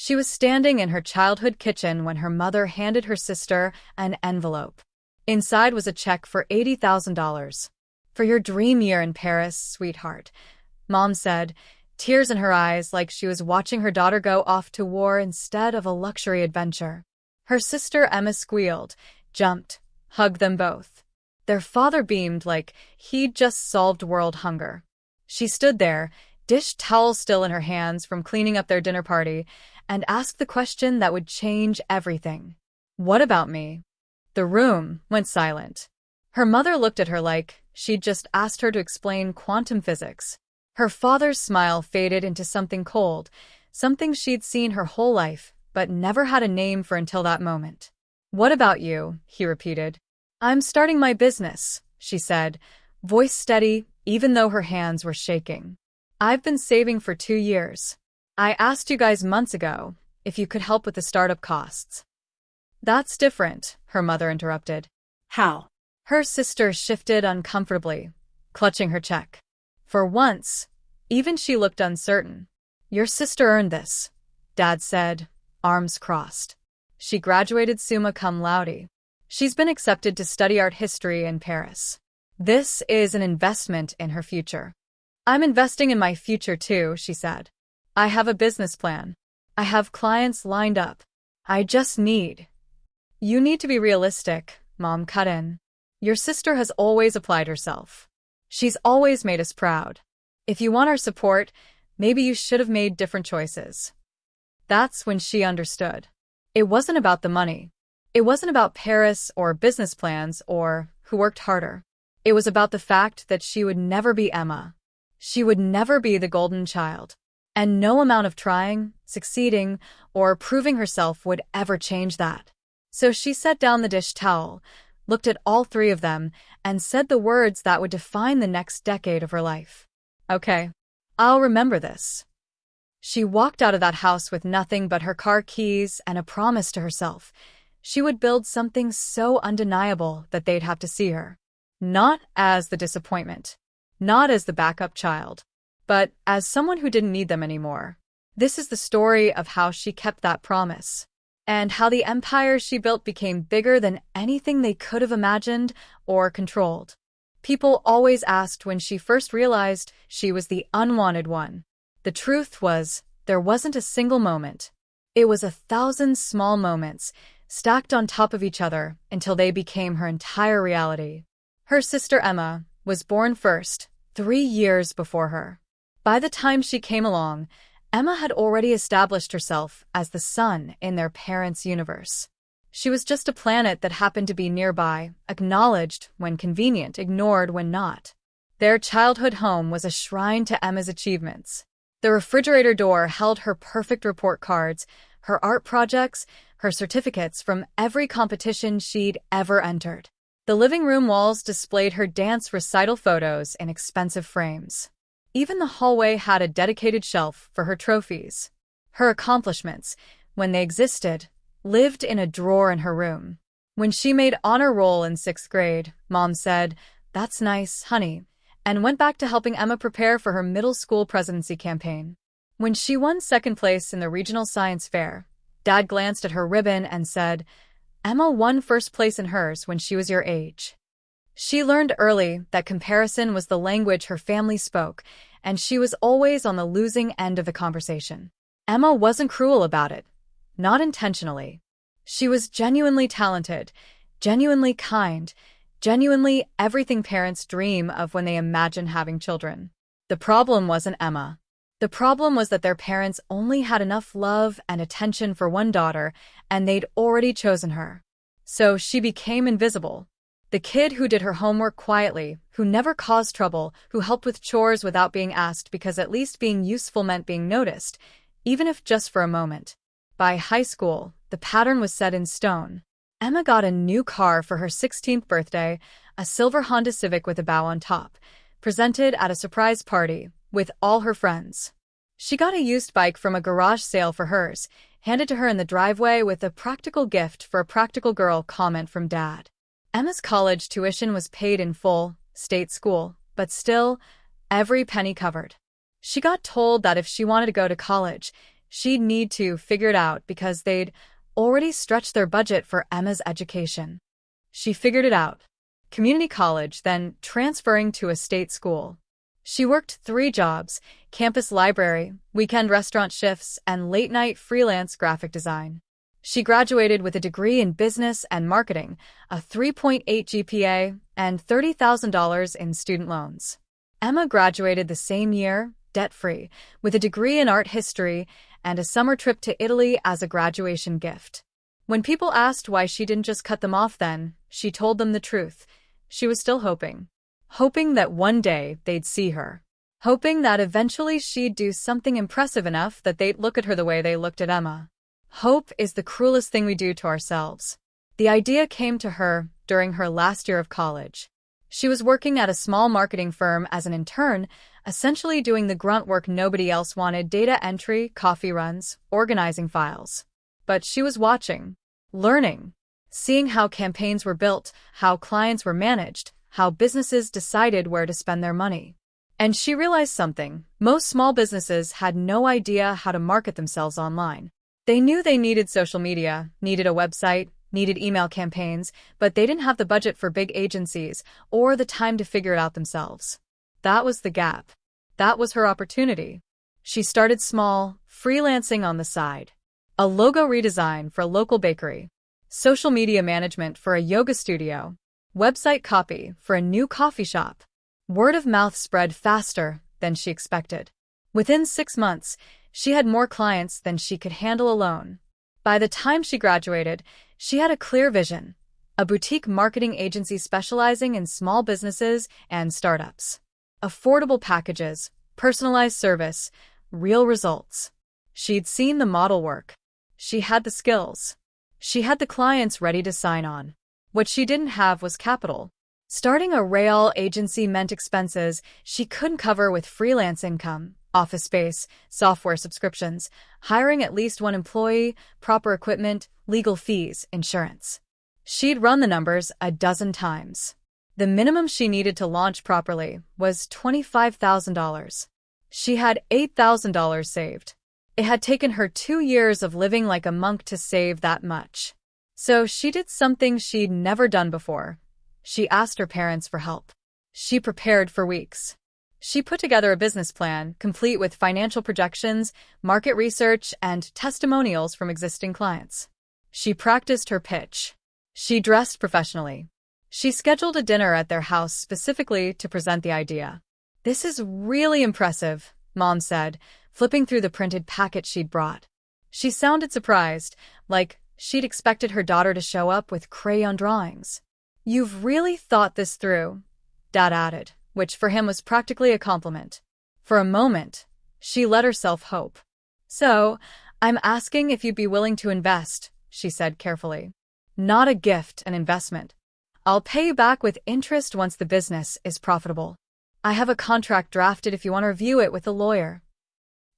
She was standing in her childhood kitchen when her mother handed her sister an envelope. Inside was a check for $80,000. "For your dream year in Paris, sweetheart," Mom said, tears in her eyes like she was watching her daughter go off to war instead of a luxury adventure. Her sister Emma squealed, jumped, hugged them both. Their father beamed like he'd just solved world hunger. She stood there, dish towel still in her hands from cleaning up their dinner party, and asked the question that would change everything. "What about me?" The room went silent. Her mother looked at her like she'd just asked her to explain quantum physics. Her father's smile faded into something cold, something she'd seen her whole life, but never had a name for until that moment. "What about you?" he repeated. "I'm starting my business," she said, voice steady even though her hands were shaking. "I've been saving for 2 years. I asked you guys months ago if you could help with the startup costs." "That's different," her mother interrupted. "How?" Her sister shifted uncomfortably, clutching her check. For once, even she looked uncertain. "Your sister earned this," Dad said, arms crossed. "She graduated summa cum laude. She's been accepted to study art history in Paris. This is an investment in her future." "I'm investing in my future too," she said. "I have a business plan. I have clients lined up. I just need—" "You need to be realistic," Mom cut in. "Your sister has always applied herself. She's always made us proud. If you want our support, maybe you should have made different choices." That's when she understood. It wasn't about the money. It wasn't about Paris or business plans or who worked harder. It was about the fact that she would never be Emma. She would never be the golden child. And no amount of trying, succeeding, or proving herself would ever change that. So she set down the dish towel, looked at all three of them, and said the words that would define the next decade of her life. "Okay, I'll remember this." She walked out of that house with nothing but her car keys and a promise to herself. She would build something so undeniable that they'd have to see her. Not as the disappointment. Not as the backup child. But as someone who didn't need them anymore. This is the story of how she kept that promise. And how the empire she built became bigger than anything they could have imagined or controlled. People always asked when she first realized she was the unwanted one. The truth was, there wasn't a single moment. It was 1,000 small moments, stacked on top of each other until they became her entire reality. Her sister Emma was born first, 3 years before her. By the time she came along, Emma had already established herself as the sun in their parents' universe. She was just a planet that happened to be nearby, acknowledged when convenient, ignored when not. Their childhood home was a shrine to Emma's achievements. The refrigerator door held her perfect report cards, her art projects, her certificates from every competition she'd ever entered. The living room walls displayed her dance recital photos in expensive frames. Even the hallway had a dedicated shelf for her trophies. Her accomplishments, when they existed, lived in a drawer in her room. When she made honor roll in 6th grade, Mom said, "That's nice, honey," and went back to helping Emma prepare for her middle school presidency campaign. When she won 2nd place in the regional science fair, Dad glanced at her ribbon and said, "Emma won 1st place in hers when she was your age." She learned early that comparison was the language her family spoke, and she was always on the losing end of the conversation. Emma wasn't cruel about it. Not intentionally. She was genuinely talented, genuinely kind, genuinely everything parents dream of when they imagine having children. The problem wasn't Emma. The problem was that their parents only had enough love and attention for one daughter, and they'd already chosen her. So she became invisible. The kid who did her homework quietly, who never caused trouble, who helped with chores without being asked because at least being useful meant being noticed, even if just for a moment. By high school, the pattern was set in stone. Emma got a new car for her 16th birthday, a silver Honda Civic with a bow on top, presented at a surprise party with all her friends. She got a used bike from a garage sale for hers, handed to her in the driveway with a "practical gift for a practical girl" comment from Dad. Emma's college tuition was paid in full, state school, but still, every penny covered. She got told that if she wanted to go to college, She'd need to figure it out because they'd already stretched their budget for Emma's education. She figured it out. Community college, then transferring to a state school. She worked 3 jobs: campus library, weekend restaurant shifts, and late-night freelance graphic design. She graduated with a degree in business and marketing, a 3.8 GPA, and $30,000 in student loans. Emma graduated the same year, debt-free, with a degree in art history and a summer trip to Italy as a graduation gift. When people asked why she didn't just cut them off then, she told them the truth. She was still hoping. Hoping that one day they'd see her. Hoping that eventually she'd do something impressive enough that they'd look at her the way they looked at Emma. Hope is the cruelest thing we do to ourselves. The idea came to her during her last year of college. She was working at a small marketing firm as an intern, essentially doing the grunt work nobody else wanted: data entry, coffee runs, organizing files. But she was watching, learning, seeing how campaigns were built, how clients were managed, how businesses decided where to spend their money. And she realized something: most small businesses had no idea how to market themselves online. They knew they needed social media, needed a website, needed email campaigns, but they didn't have the budget for big agencies or the time to figure it out themselves. That was the gap. That was her opportunity. She started small, freelancing on the side. A logo redesign for a local bakery. Social media management for a yoga studio. Website copy for a new coffee shop. Word of mouth spread faster than she expected. Within 6 months, she had more clients than she could handle alone. By the time she graduated, she had a clear vision: a boutique marketing agency specializing in small businesses and startups. Affordable packages, personalized service, real results. She'd seen the model work. She had the skills. She had the clients ready to sign on. What she didn't have was capital. Starting a real agency meant expenses she couldn't cover with freelance income, office space, software subscriptions, hiring at least 1 employee, proper equipment, legal fees, insurance. She'd run the numbers a dozen times. The minimum she needed to launch properly was $25,000. She had $8,000 saved. It had taken her 2 years of living like a monk to save that much. So she did something she'd never done before. She asked her parents for help. She prepared for weeks. She put together a business plan, complete with financial projections, market research, and testimonials from existing clients. She practiced her pitch. She dressed professionally. She scheduled a dinner at their house specifically to present the idea. "This is really impressive," Mom said, flipping through the printed packet she'd brought. She sounded surprised, like she'd expected her daughter to show up with crayon drawings. "You've really thought this through," Dad added, which for him was practically a compliment. For a moment, she let herself hope. "So, I'm asking if you'd be willing to invest," she said carefully. "Not a gift, an investment. I'll pay you back with interest once the business is profitable. I have a contract drafted if you want to review it with a lawyer."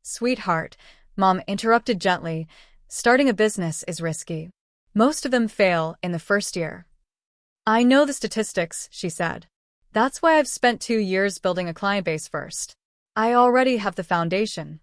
"Sweetheart," Mom interrupted gently, "starting a business is risky. Most of them fail in the first year." "I know the statistics," she said. "That's why I've spent 2 years building a client base first. I already have the foundation."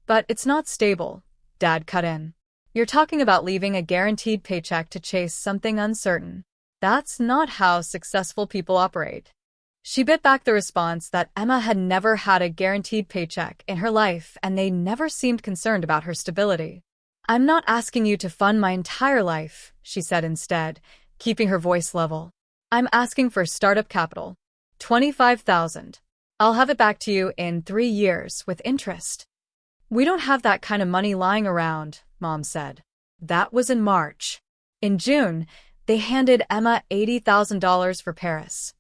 "But it's not stable," Dad cut in. "You're talking about leaving a guaranteed paycheck to chase something uncertain. That's not how successful people operate." She bit back the response that Emma had never had a guaranteed paycheck in her life and they never seemed concerned about her stability. "I'm not asking you to fund my entire life," she said instead, keeping her voice level. "I'm asking for startup capital. $25,000. I'll have it back to you in 3 years with interest." "We don't have that kind of money lying around," Mom said. That was in March. In June, they handed Emma $80,000 for Paris.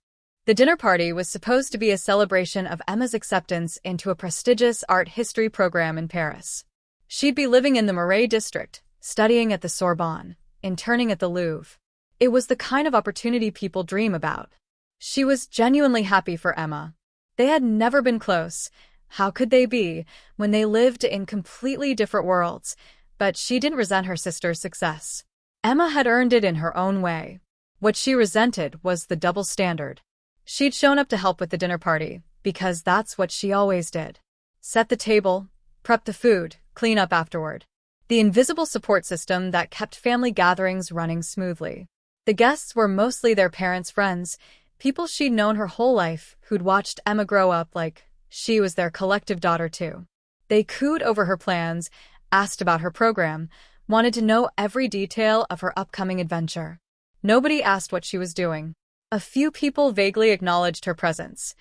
The dinner party was supposed to be a celebration of Emma's acceptance into a prestigious art history program in Paris. She'd be living in the Marais district, studying at the Sorbonne, interning at the Louvre. It was the kind of opportunity people dream about. She was genuinely happy for Emma. They had never been close. How could they be when they lived in completely different worlds? But she didn't resent her sister's success. Emma had earned it in her own way. What she resented was the double standard. She'd shown up to help with the dinner party, because that's what she always did. Set the table, prep the food, clean up afterward. The invisible support system that kept family gatherings running smoothly. The guests were mostly their parents' friends, people she'd known her whole life, who'd watched Emma grow up like she was their collective daughter too. They cooed over her plans, asked about her program, wanted to know every detail of her upcoming adventure. Nobody asked what she was doing. A few people vaguely acknowledged her presence.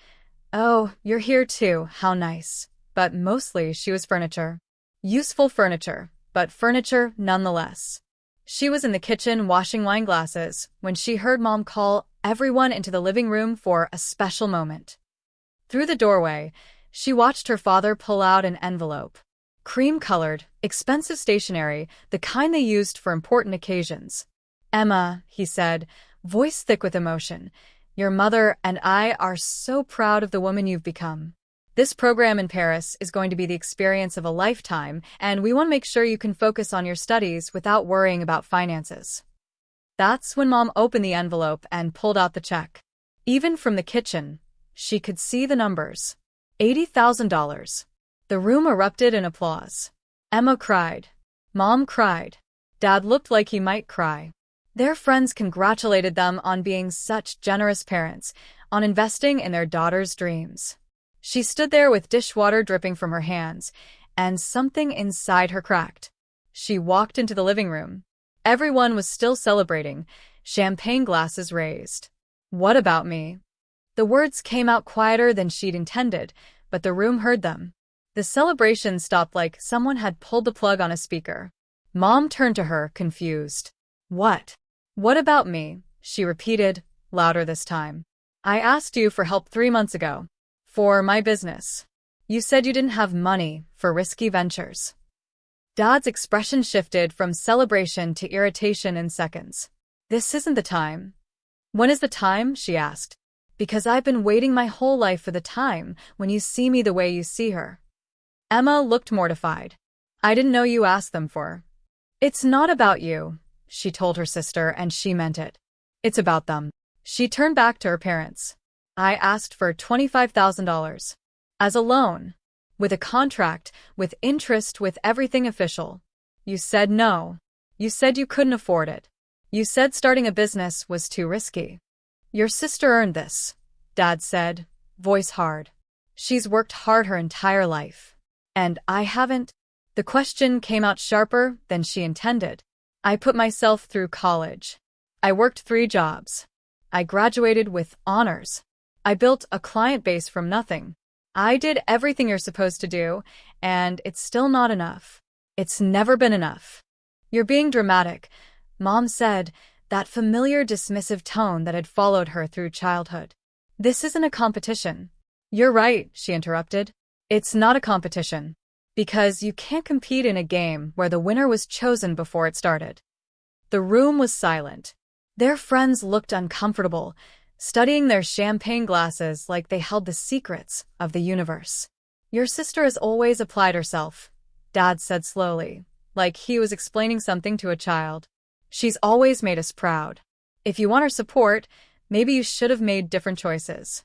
"Oh, you're here too, how nice." But mostly she was furniture. Useful furniture, but furniture nonetheless. She was in the kitchen washing wine glasses when she heard Mom call everyone into the living room for a special moment. Through the doorway, she watched her father pull out an envelope. Cream-colored, expensive stationery, the kind they used for important occasions. "Emma," he said, voice thick with emotion, "your mother and I are so proud of the woman you've become. This program in Paris is going to be the experience of a lifetime, and we want to make sure you can focus on your studies without worrying about finances." That's when Mom opened the envelope and pulled out the check. Even from the kitchen, she could see the numbers. $80,000. The room erupted in applause. Emma cried. Mom cried. Dad looked like he might cry. Their friends congratulated them on being such generous parents, on investing in their daughter's dreams. She stood there with dishwater dripping from her hands, and something inside her cracked. She walked into the living room. Everyone was still celebrating, champagne glasses raised. "What about me?" The words came out quieter than she'd intended, but the room heard them. The celebration stopped like someone had pulled the plug on a speaker. Mom turned to her, confused. "What? What about me?" she repeated, louder this time. "I asked you for help 3 months ago. For my business. You said you didn't have money for risky ventures." Dad's expression shifted from celebration to irritation in seconds. "This isn't the time." "When is the time?" she asked. "Because I've been waiting my whole life for the time when you see me the way you see her." Emma looked mortified. "I didn't know you asked them for." "It's not about you," she told her sister, and she meant it. "It's about them." She turned back to her parents. "I asked for $25,000. As a loan. With a contract, with interest, with everything official. You said no. You said you couldn't afford it. You said starting a business was too risky. Your sister earned this," Dad said, voice hard. "She's worked hard her entire life. And I haven't." The question came out sharper than she intended. "I put myself through college. I worked 3 jobs. I graduated with honors. I built a client base from nothing. I did everything you're supposed to do, and it's still not enough. It's never been enough." "You're being dramatic," Mom said, that familiar dismissive tone that had followed her through childhood. "This isn't a competition." "You're right," she interrupted. "It's not a competition. Because you can't compete in a game where the winner was chosen before it started." The room was silent. Their friends looked uncomfortable, studying their champagne glasses like they held the secrets of the universe. "Your sister has always applied herself," Dad said slowly, like he was explaining something to a child. "She's always made us proud. If you want her support, maybe you should have made different choices."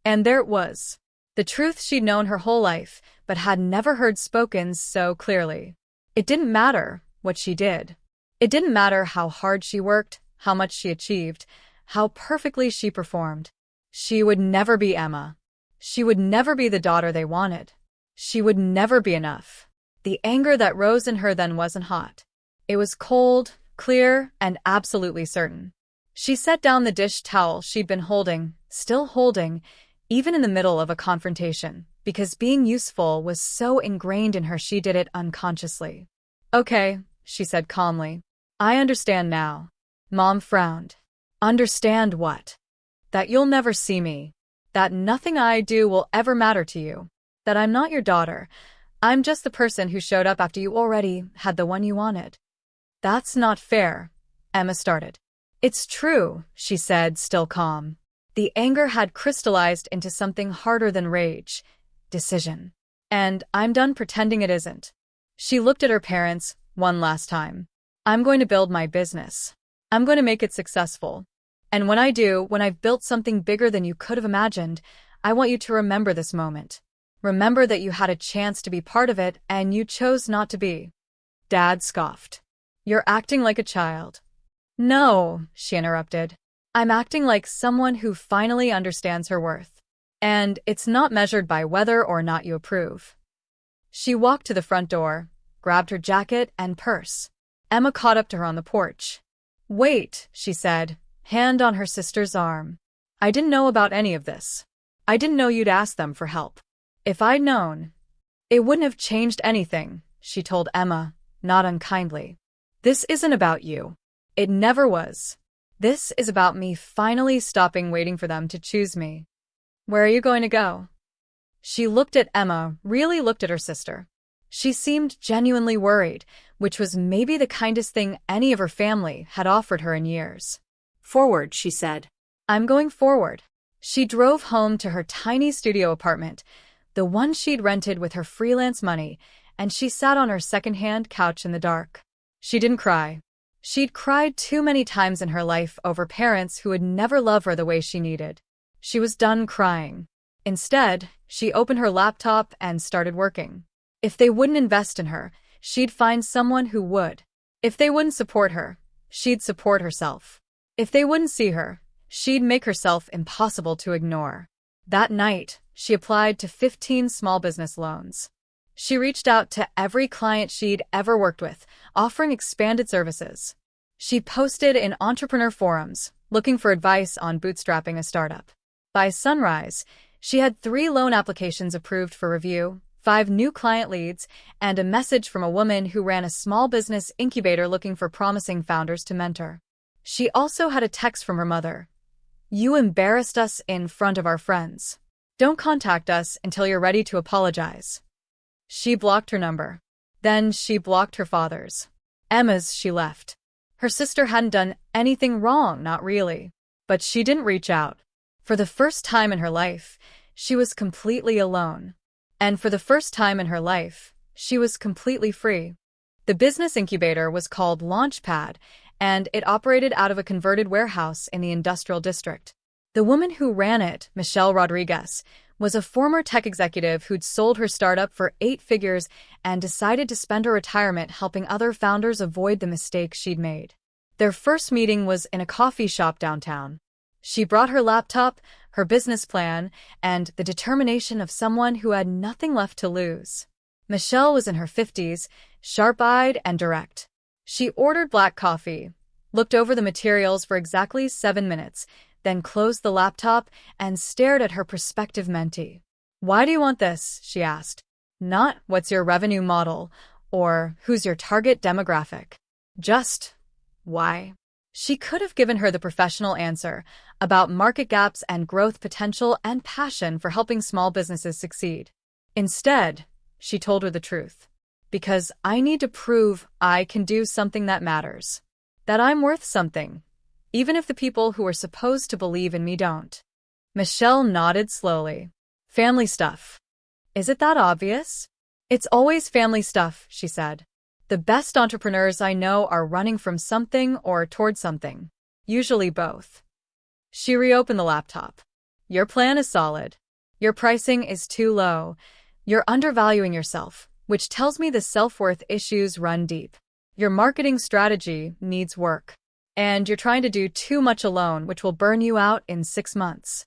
And there it was. The truth she'd known her whole life, but had never heard spoken so clearly. It didn't matter what she did. It didn't matter how hard she worked, how much she achieved, how perfectly she performed. She would never be Emma. She would never be the daughter they wanted. She would never be enough. The anger that rose in her then wasn't hot. It was cold, clear, and absolutely certain. She set down the dish towel she'd been holding, still holding, even in the middle of a confrontation, because being useful was so ingrained in her she did it unconsciously. "Okay," she said calmly. "I understand now." Mom frowned. "Understand what?" "That you'll never see me. That nothing I do will ever matter to you. That I'm not your daughter. I'm just the person who showed up after you already had the one you wanted." "That's not fair," Emma started. "It's true," she said, still calm. The anger had crystallized into something harder than rage. Decision. "And I'm done pretending it isn't." She looked at her parents one last time. "I'm going to build my business. I'm going to make it successful. And when I do, when I've built something bigger than you could have imagined, I want you to remember this moment. Remember that you had a chance to be part of it and you chose not to be. Dad scoffed. You're acting like a child. No, she interrupted. I'm acting like someone who finally understands her worth. And it's not measured by whether or not you approve. She walked to the front door, grabbed her jacket and purse. Emma caught up to her on the porch. Wait, she said, hand on her sister's arm. I didn't know about any of this. I didn't know you'd ask them for help. If I'd known, it wouldn't have changed anything, she told Emma, not unkindly. This isn't about you. It never was. This is about me finally stopping waiting for them to choose me. Where are you going to go? She looked at Emma, really looked at her sister. She seemed genuinely worried, which was maybe the kindest thing any of her family had offered her in years. Forward, she said. I'm going forward. She drove home to her tiny studio apartment, the one she'd rented with her freelance money, and she sat on her second-hand couch in the dark. She didn't cry. She'd cried too many times in her life over parents who would never love her the way she needed. She was done crying. Instead, she opened her laptop and started working. If they wouldn't invest in her, she'd find someone who would. If they wouldn't support her, she'd support herself. If they wouldn't see her, she'd make herself impossible to ignore. That night, she applied to 15 small business loans. She reached out to every client she'd ever worked with, offering expanded services. She posted in entrepreneur forums, looking for advice on bootstrapping a startup. By sunrise, she had 3 loan applications approved for review, 5 new client leads, and a message from a woman who ran a small business incubator looking for promising founders to mentor. She also had a text from her mother. You embarrassed us in front of our friends. Don't contact us until you're ready to apologize. She blocked her number. Then she blocked her father's. Emma's she left. Her sister hadn't done anything wrong, not really. But she didn't reach out. For the first time in her life, she was completely alone. And for the first time in her life, she was completely free. The business incubator was called Launchpad, and it operated out of a converted warehouse in the industrial district. The woman who ran it, Michelle Rodriguez, was a former tech executive who'd sold her startup for 8 figures and decided to spend her retirement helping other founders avoid the mistakes she'd made. Their first meeting was in a coffee shop downtown. She brought her laptop, her business plan, and the determination of someone who had nothing left to lose. Michelle was in her 50s, sharp-eyed and direct. She ordered black coffee, looked over the materials for exactly 7 minutes, then closed the laptop and stared at her prospective mentee. Why do you want this? She asked. Not what's your revenue model or who's your target demographic. Just why? She could have given her the professional answer about market gaps and growth potential and passion for helping small businesses succeed. Instead, she told her the truth. Because I need to prove I can do something that matters. That I'm worth something, even if the people who are supposed to believe in me don't. Michelle nodded slowly. Family stuff. Is it that obvious? It's always family stuff, she said. The best entrepreneurs I know are running from something or toward something. Usually both. She reopened the laptop. Your plan is solid. Your pricing is too low. You're undervaluing yourself, which tells me the self-worth issues run deep. Your marketing strategy needs work. And you're trying to do too much alone, which will burn you out in 6 months.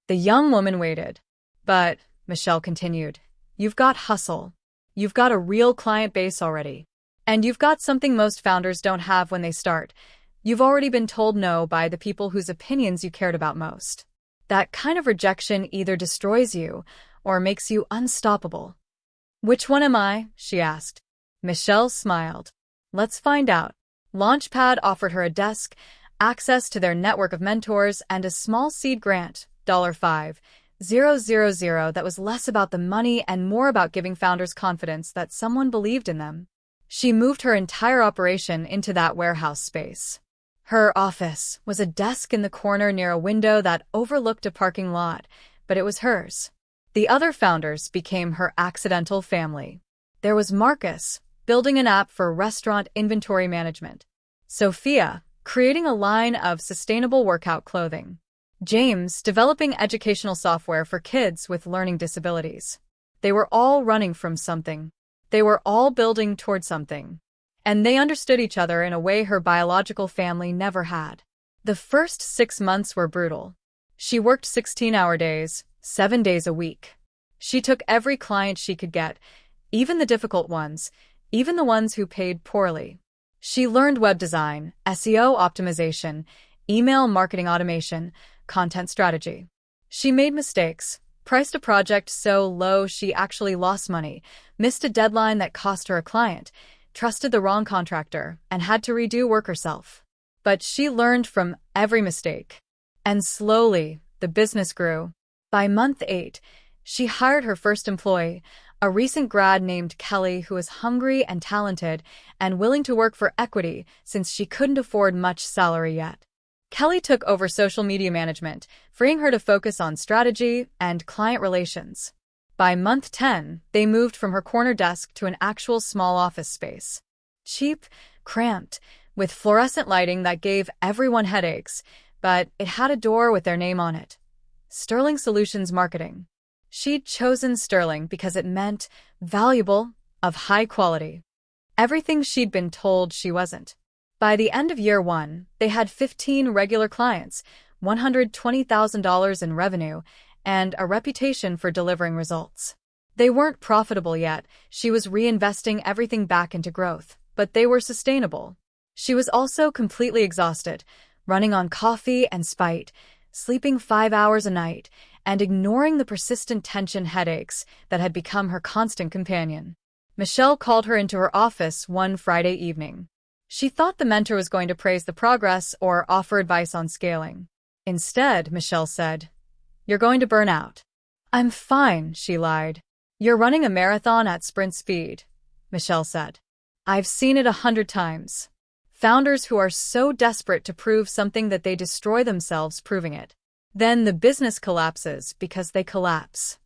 The young woman waited. But, Michelle continued, you've got hustle. You've got a real client base already. And you've got something most founders don't have when they start. You've already been told no by the people whose opinions you cared about most. That kind of rejection either destroys you or makes you unstoppable. Which one am I? She asked. Michelle smiled. Let's find out. Launchpad offered her a desk, access to their network of mentors, and a small seed grant, $5,000, that was less about the money and more about giving founders confidence that someone believed in them. She moved her entire operation into that warehouse space. Her office was a desk in the corner near a window that overlooked a parking lot, but it was hers. The other founders became her accidental family. There was Marcus, building an app for restaurant inventory management. Sophia, creating a line of sustainable workout clothing. James, developing educational software for kids with learning disabilities. They were all running from something. They were all building toward something. And they understood each other in a way her biological family never had. The first 6 months were brutal. She worked 16-hour days, 7 days a week. She took every client she could get, even the difficult ones, even the ones who paid poorly. She learned web design, SEO optimization, email marketing automation, content strategy. She made mistakes, priced a project so low she actually lost money, missed a deadline that cost her a client, trusted the wrong contractor, and had to redo work herself. But she learned from every mistake. And slowly, the business grew. By month 8, she hired her first employee, a recent grad named Kelly who was hungry and talented and willing to work for equity since she couldn't afford much salary yet. Kelly took over social media management, freeing her to focus on strategy and client relations. By month 10, they moved from her corner desk to an actual small office space. Cheap, cramped, with fluorescent lighting that gave everyone headaches, but it had a door with their name on it. Sterling Solutions Marketing. She'd chosen Sterling because it meant valuable, of high quality. Everything she'd been told she wasn't. By the end of year 1, they had 15 regular clients, $120,000 in revenue, and a reputation for delivering results. They weren't profitable yet. She was reinvesting everything back into growth, but they were sustainable. She was also completely exhausted, running on coffee and spite, sleeping 5 hours a night, and ignoring the persistent tension headaches that had become her constant companion. Michelle called her into her office one Friday evening. She thought the mentor was going to praise the progress or offer advice on scaling. Instead, Michelle said, "You're going to burn out." "I'm fine," she lied. "You're running a marathon at sprint speed," Michelle said. "I've seen it 100 times. Founders who are so desperate to prove something that they destroy themselves proving it. Then the business collapses because they collapse."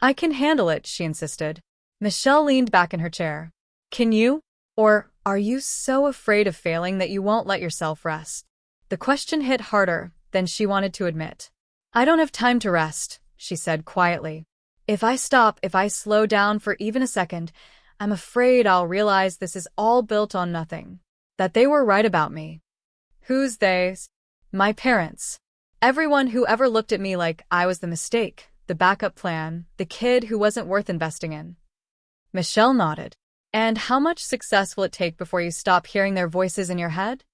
"I can handle it," she insisted. Michelle leaned back in her chair. "Can you? Or are you so afraid of failing that you won't let yourself rest?" The question hit harder than she wanted to admit. "I don't have time to rest," she said quietly. If I slow down for even a second, I'm afraid I'll realize this is all built on nothing. That they were right about me." "Who's they?" "My parents. Everyone who ever looked at me like I was the mistake, the backup plan, the kid who wasn't worth investing in." Michelle nodded. "And how much success will it take before you stop hearing their voices in your head?"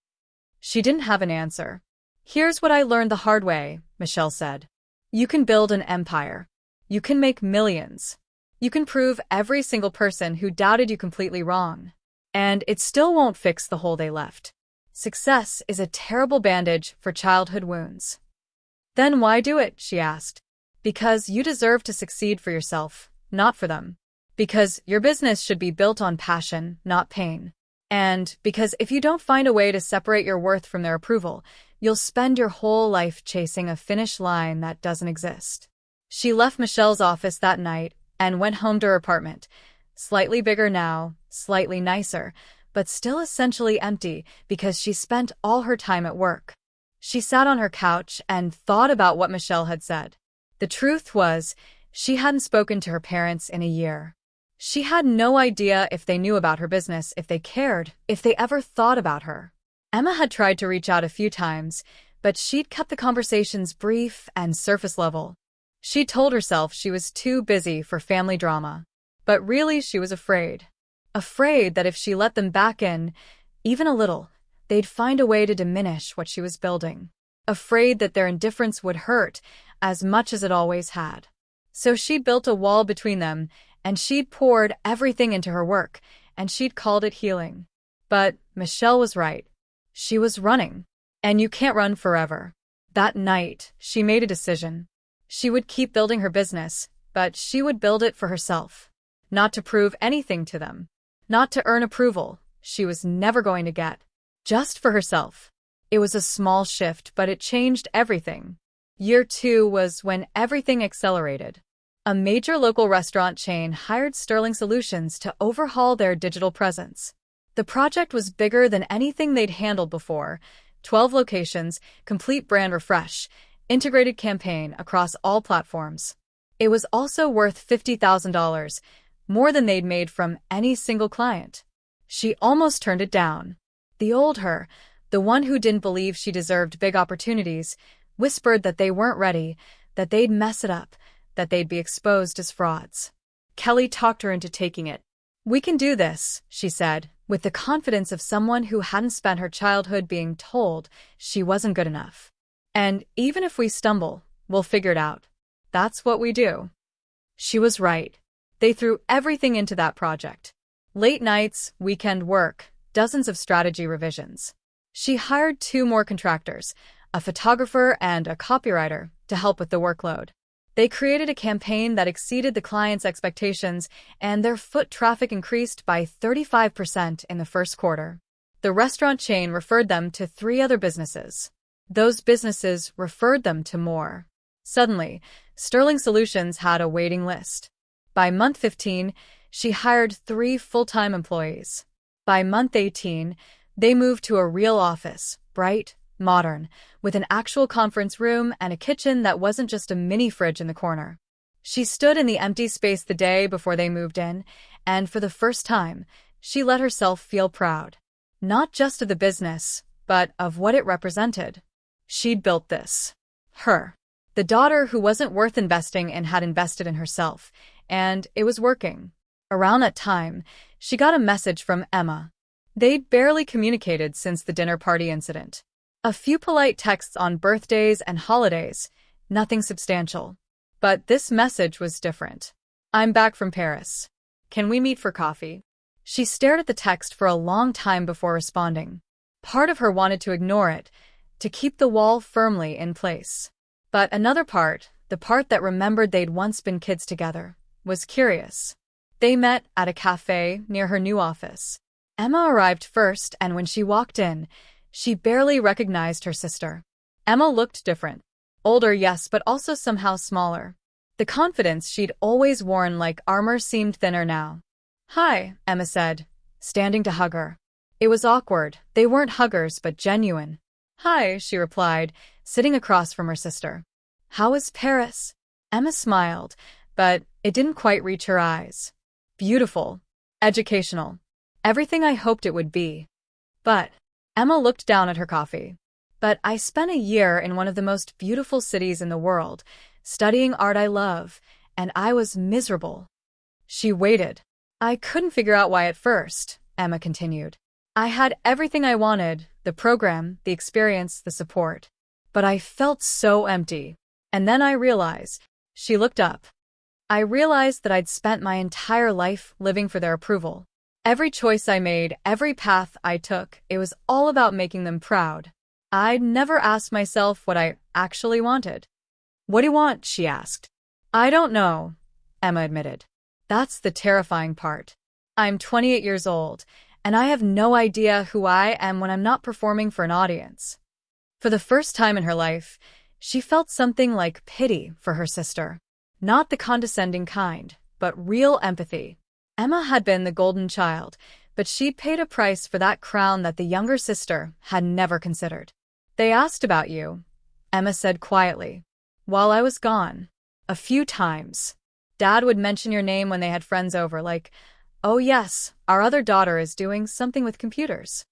She didn't have an answer. "Here's what I learned the hard way," Michelle said. "You can build an empire. You can make millions. You can prove every single person who doubted you completely wrong. And it still won't fix the hole they left. Success is a terrible bandage for childhood wounds." "Then why do it?" she asked. "Because you deserve to succeed for yourself, not for them. Because your business should be built on passion, not pain. And because if you don't find a way to separate your worth from their approval, you'll spend your whole life chasing a finish line that doesn't exist." She left Michelle's office that night and went home to her apartment. Slightly bigger now, slightly nicer, but still essentially empty because she spent all her time at work. She sat on her couch and thought about what Michelle had said. The truth was, she hadn't spoken to her parents in a year. She had no idea if they knew about her business, if they cared, if they ever thought about her. Emma had tried to reach out a few times, but she'd kept the conversations brief and surface level. She told herself she was too busy for family drama. But really she was afraid. Afraid that if she let them back in, even a little, they'd find a way to diminish what she was building. Afraid that their indifference would hurt as much as it always had. So she'd built a wall between them, and she'd poured everything into her work, and she'd called it healing. But Michelle was right. She was running. And you can't run forever. That night, she made a decision. She would keep building her business, but she would build it for herself. Not to prove anything to them. Not to earn approval she was never going to get. Just for herself. It was a small shift, but it changed everything. Year 2 was when everything accelerated. A major local restaurant chain hired Sterling Solutions to overhaul their digital presence. The project was bigger than anything they'd handled before. 12 locations, complete brand refresh, integrated campaign across all platforms. It was also worth $50,000, more than they'd made from any single client. She almost turned it down. The old her, the one who didn't believe she deserved big opportunities, whispered that they weren't ready, that they'd mess it up, that they'd be exposed as frauds. Kelly talked her into taking it. "We can do this," she said, with the confidence of someone who hadn't spent her childhood being told she wasn't good enough. "And even if we stumble, we'll figure it out. That's what we do." She was right. They threw everything into that project. Late nights, weekend work, dozens of strategy revisions. She hired 2 more contractors, a photographer and a copywriter, to help with the workload. They created a campaign that exceeded the client's expectations, and their foot traffic increased by 35% in the first quarter. The restaurant chain referred them to 3 other businesses. Those businesses referred them to more. Suddenly, Sterling Solutions had a waiting list. By month 15, she hired 3 full-time employees. By month 18, they moved to a real office, bright, modern, with an actual conference room and a kitchen that wasn't just a mini fridge in the corner. She stood in the empty space the day before they moved in, and for the first time, she let herself feel proud. Not just of the business, but of what it represented. She'd built this. Her. The daughter who wasn't worth investing in had invested in herself, and it was working. Around that time, she got a message from Emma. They'd barely communicated since the dinner party incident. A few polite texts on birthdays and holidays, nothing substantial. But this message was different. "I'm back from Paris. Can we meet for coffee?" She stared at the text for a long time before responding. Part of her wanted to ignore it, to keep the wall firmly in place. But another part, the part that remembered they'd once been kids together, was curious. They met at a cafe near her new office. Emma arrived first, and when she walked in, she barely recognized her sister. Emma looked different. Older, yes, but also somehow smaller. The confidence she'd always worn like armor seemed thinner now. "Hi," Emma said, standing to hug her. It was awkward. They weren't huggers, but genuine. "Hi," she replied, sitting across from her sister. "How is Paris?" Emma smiled, but it didn't quite reach her eyes. "Beautiful. Educational. Everything I hoped it would be." But Emma looked down at her coffee. "But I spent a year in one of the most beautiful cities in the world, studying art I love, and I was miserable." She waited. "I couldn't figure out why at first," Emma continued. "I had everything I wanted, the program, the experience, the support. But I felt so empty. And then I realized," she looked up, "I realized that I'd spent my entire life living for their approval. Every choice I made, every path I took, it was all about making them proud. I'd never asked myself what I actually wanted." "What do you want?" she asked. "I don't know," Emma admitted. "That's the terrifying part. I'm 28 years old, and I have no idea who I am when I'm not performing for an audience." For the first time in her life, she felt something like pity for her sister. Not the condescending kind, but real empathy. Emma had been the golden child, but she'd paid a price for that crown that the younger sister had never considered. "They asked about you," Emma said quietly. "While I was gone. A few times. Dad would mention your name when they had friends over, like, 'Oh yes, our other daughter is doing something with computers.'"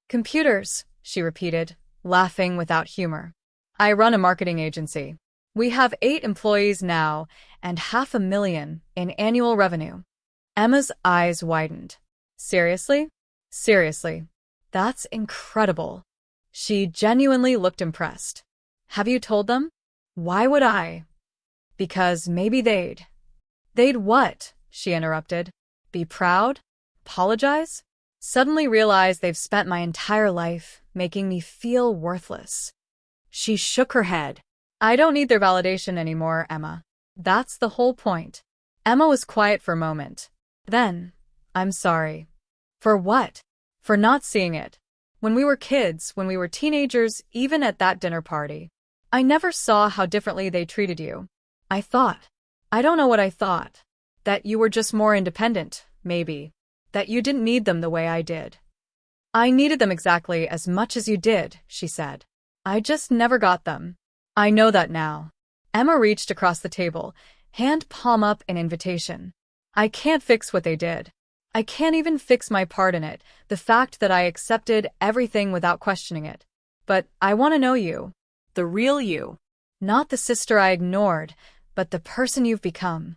"Computers," she repeated, laughing without humor. "I run a marketing agency. We have 8 employees now and $500,000 in annual revenue." Emma's eyes widened. "Seriously? Seriously? That's incredible." She genuinely looked impressed. "Have you told them?" "Why would I?" "Because maybe they'd." "They'd what?" she interrupted. "Be proud? Apologize? Suddenly realize they've spent my entire life making me feel worthless." She shook her head. "I don't need their validation anymore, Emma. That's the whole point." Emma was quiet for a moment. Then, "I'm sorry." "For what?" "For not seeing it. When we were kids, when we were teenagers, even at that dinner party. I never saw how differently they treated you. I don't know what I thought. That you were just more independent, maybe. That you didn't need them the way I did." "I needed them exactly as much as you did," she said. "I just never got them. I know that now." Emma reached across the table, hand palm up an invitation. I can't fix what they did. I can't even fix my part in it, the fact that I accepted everything without questioning it. But I want to know you. The real you. Not the sister I ignored, but the person you've become.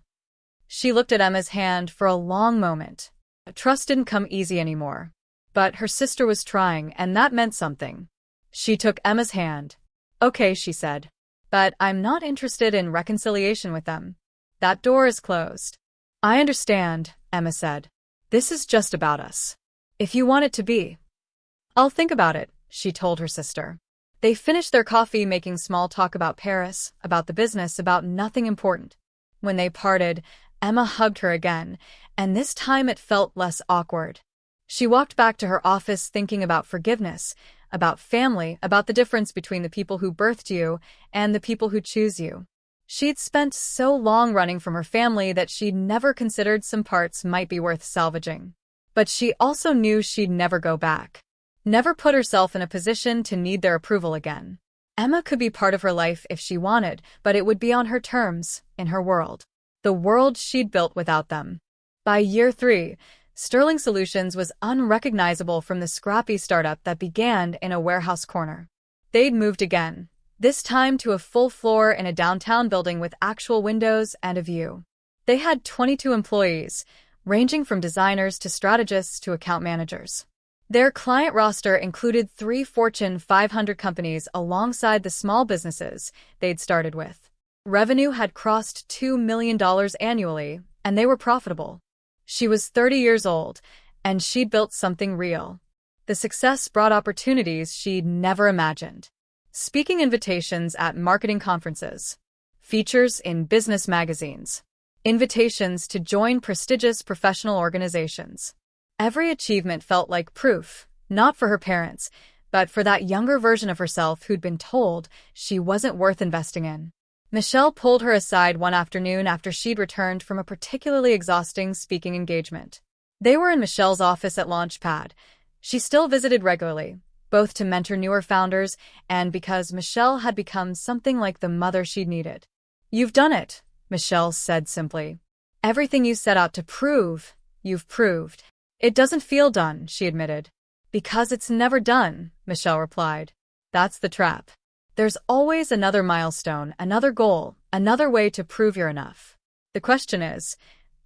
She looked at Emma's hand for a long moment. Trust didn't come easy anymore. But her sister was trying, and that meant something. She took Emma's hand. Okay, she said. But I'm not interested in reconciliation with them. That door is closed. I understand, Emma said. This is just about us. If you want it to be. I'll think about it, she told her sister. They finished their coffee making small talk about Paris, about the business, about nothing important. When they parted, Emma hugged her again, and this time it felt less awkward. She walked back to her office thinking about forgiveness, about family, about the difference between the people who birthed you and the people who choose you. She'd spent so long running from her family that she'd never considered some parts might be worth salvaging. But she also knew she'd never go back. Never put herself in a position to need their approval again. Emma could be part of her life if she wanted, but it would be on her terms, in her world. The world she'd built without them. By year 3, Sterling Solutions was unrecognizable from the scrappy startup that began in a warehouse corner. They'd moved again, this time to a full floor in a downtown building with actual windows and a view. They had 22 employees, ranging from designers to strategists to account managers. Their client roster included 3 Fortune 500 companies alongside the small businesses they'd started with. Revenue had crossed $2 million annually, and they were profitable. She was 30 years old, and she'd built something real. The success brought opportunities she'd never imagined. Speaking invitations at marketing conferences, features in business magazines, invitations to join prestigious professional organizations. Every achievement felt like proof, not for her parents, but for that younger version of herself who'd been told she wasn't worth investing in. Michelle pulled her aside one afternoon after she'd returned from a particularly exhausting speaking engagement. They were in Michelle's office at Launchpad. She still visited regularly, both to mentor newer founders and because Michelle had become something like the mother she'd needed. You've done it, Michelle said simply. Everything you set out to prove, you've proved. It doesn't feel done, she admitted. Because it's never done, Michelle replied. That's the trap. There's always another milestone, another goal, another way to prove you're enough. The question is,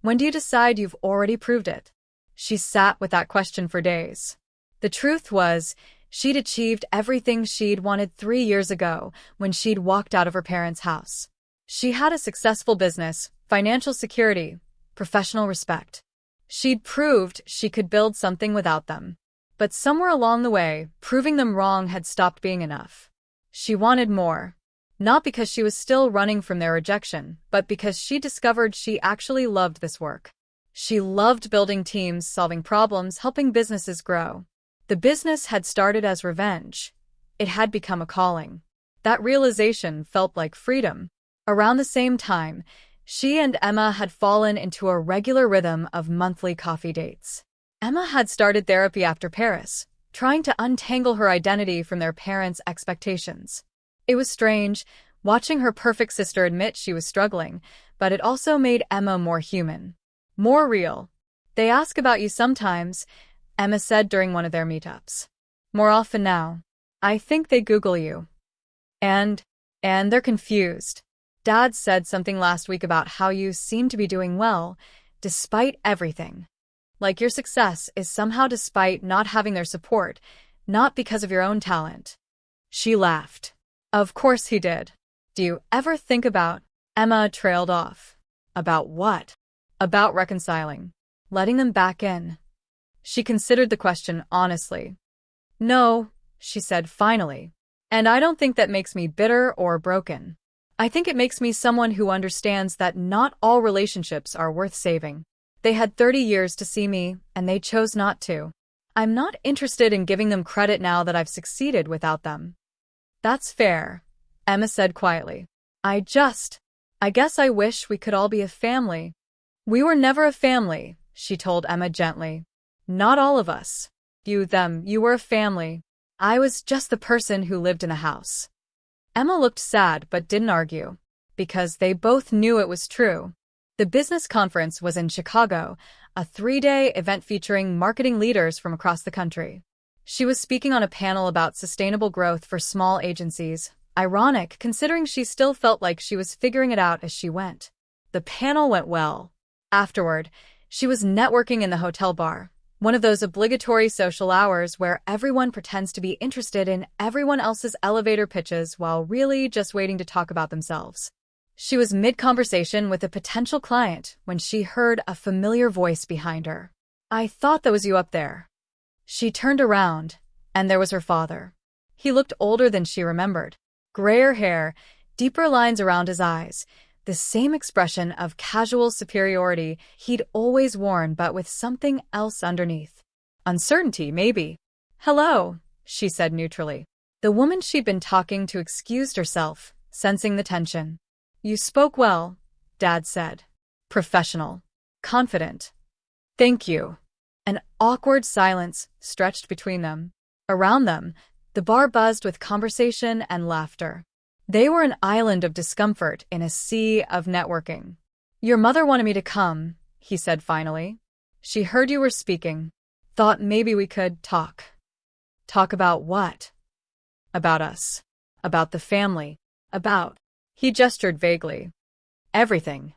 when do you decide you've already proved it? She sat with that question for days. The truth was, she'd achieved everything she'd wanted 3 years ago when she'd walked out of her parents' house. She had a successful business, financial security, professional respect. She'd proved she could build something without them. But somewhere along the way, proving them wrong had stopped being enough. She wanted more. Not because she was still running from their rejection, but because she discovered she actually loved this work. She loved building teams, solving problems, helping businesses grow. The business had started as revenge. It had become a calling. That realization felt like freedom. Around the same time, she and Emma had fallen into a regular rhythm of monthly coffee dates. Emma had started therapy after Paris, trying to untangle her identity from their parents' expectations. It was strange, watching her perfect sister admit she was struggling, but it also made Emma more human. More real. They ask about you sometimes, Emma said during one of their meetups. More often now. I think they Google you. And they're confused. Dad said something last week about how you seem to be doing well, despite everything. Like your success is somehow despite not having their support, not because of your own talent. She laughed. Of course he did. Do you ever think about? Emma trailed off. About what? About reconciling. Letting them back in. She considered the question honestly. No, she said finally. And I don't think that makes me bitter or broken. I think it makes me someone who understands that not all relationships are worth saving. They had 30 years to see me, and they chose not to. I'm not interested in giving them credit now that I've succeeded without them. That's fair, Emma said quietly. I guess I wish we could all be a family. We were never a family, she told Emma gently. Not all of us. You were a family. I was just the person who lived in a house. Emma looked sad but didn't argue. because they both knew it was true. The business conference was in Chicago, a 3-day event featuring marketing leaders from across the country. She was speaking on a panel about sustainable growth for small agencies, ironic considering she still felt like she was figuring it out as she went. The panel went well. Afterward, she was networking in the hotel bar, one of those obligatory social hours where everyone pretends to be interested in everyone else's elevator pitches while really just waiting to talk about themselves. She was mid-conversation with a potential client when she heard a familiar voice behind her. "I thought that was you up there." She turned around, and there was her father. He looked older than she remembered. Grayer hair, deeper lines around his eyes, the same expression of casual superiority he'd always worn but with something else underneath. Uncertainty, maybe. "Hello," she said neutrally. The woman she'd been talking to excused herself, sensing the tension. "You spoke well," Dad said. "Professional. Confident." "Thank you." An awkward silence stretched between them. Around them, the bar buzzed with conversation and laughter. They were an island of discomfort in a sea of networking. "Your mother wanted me to come," he said finally. "She heard you were speaking. Thought maybe we could talk." "Talk about what?" "About us. About the family. About—" He gestured vaguely. "Everything."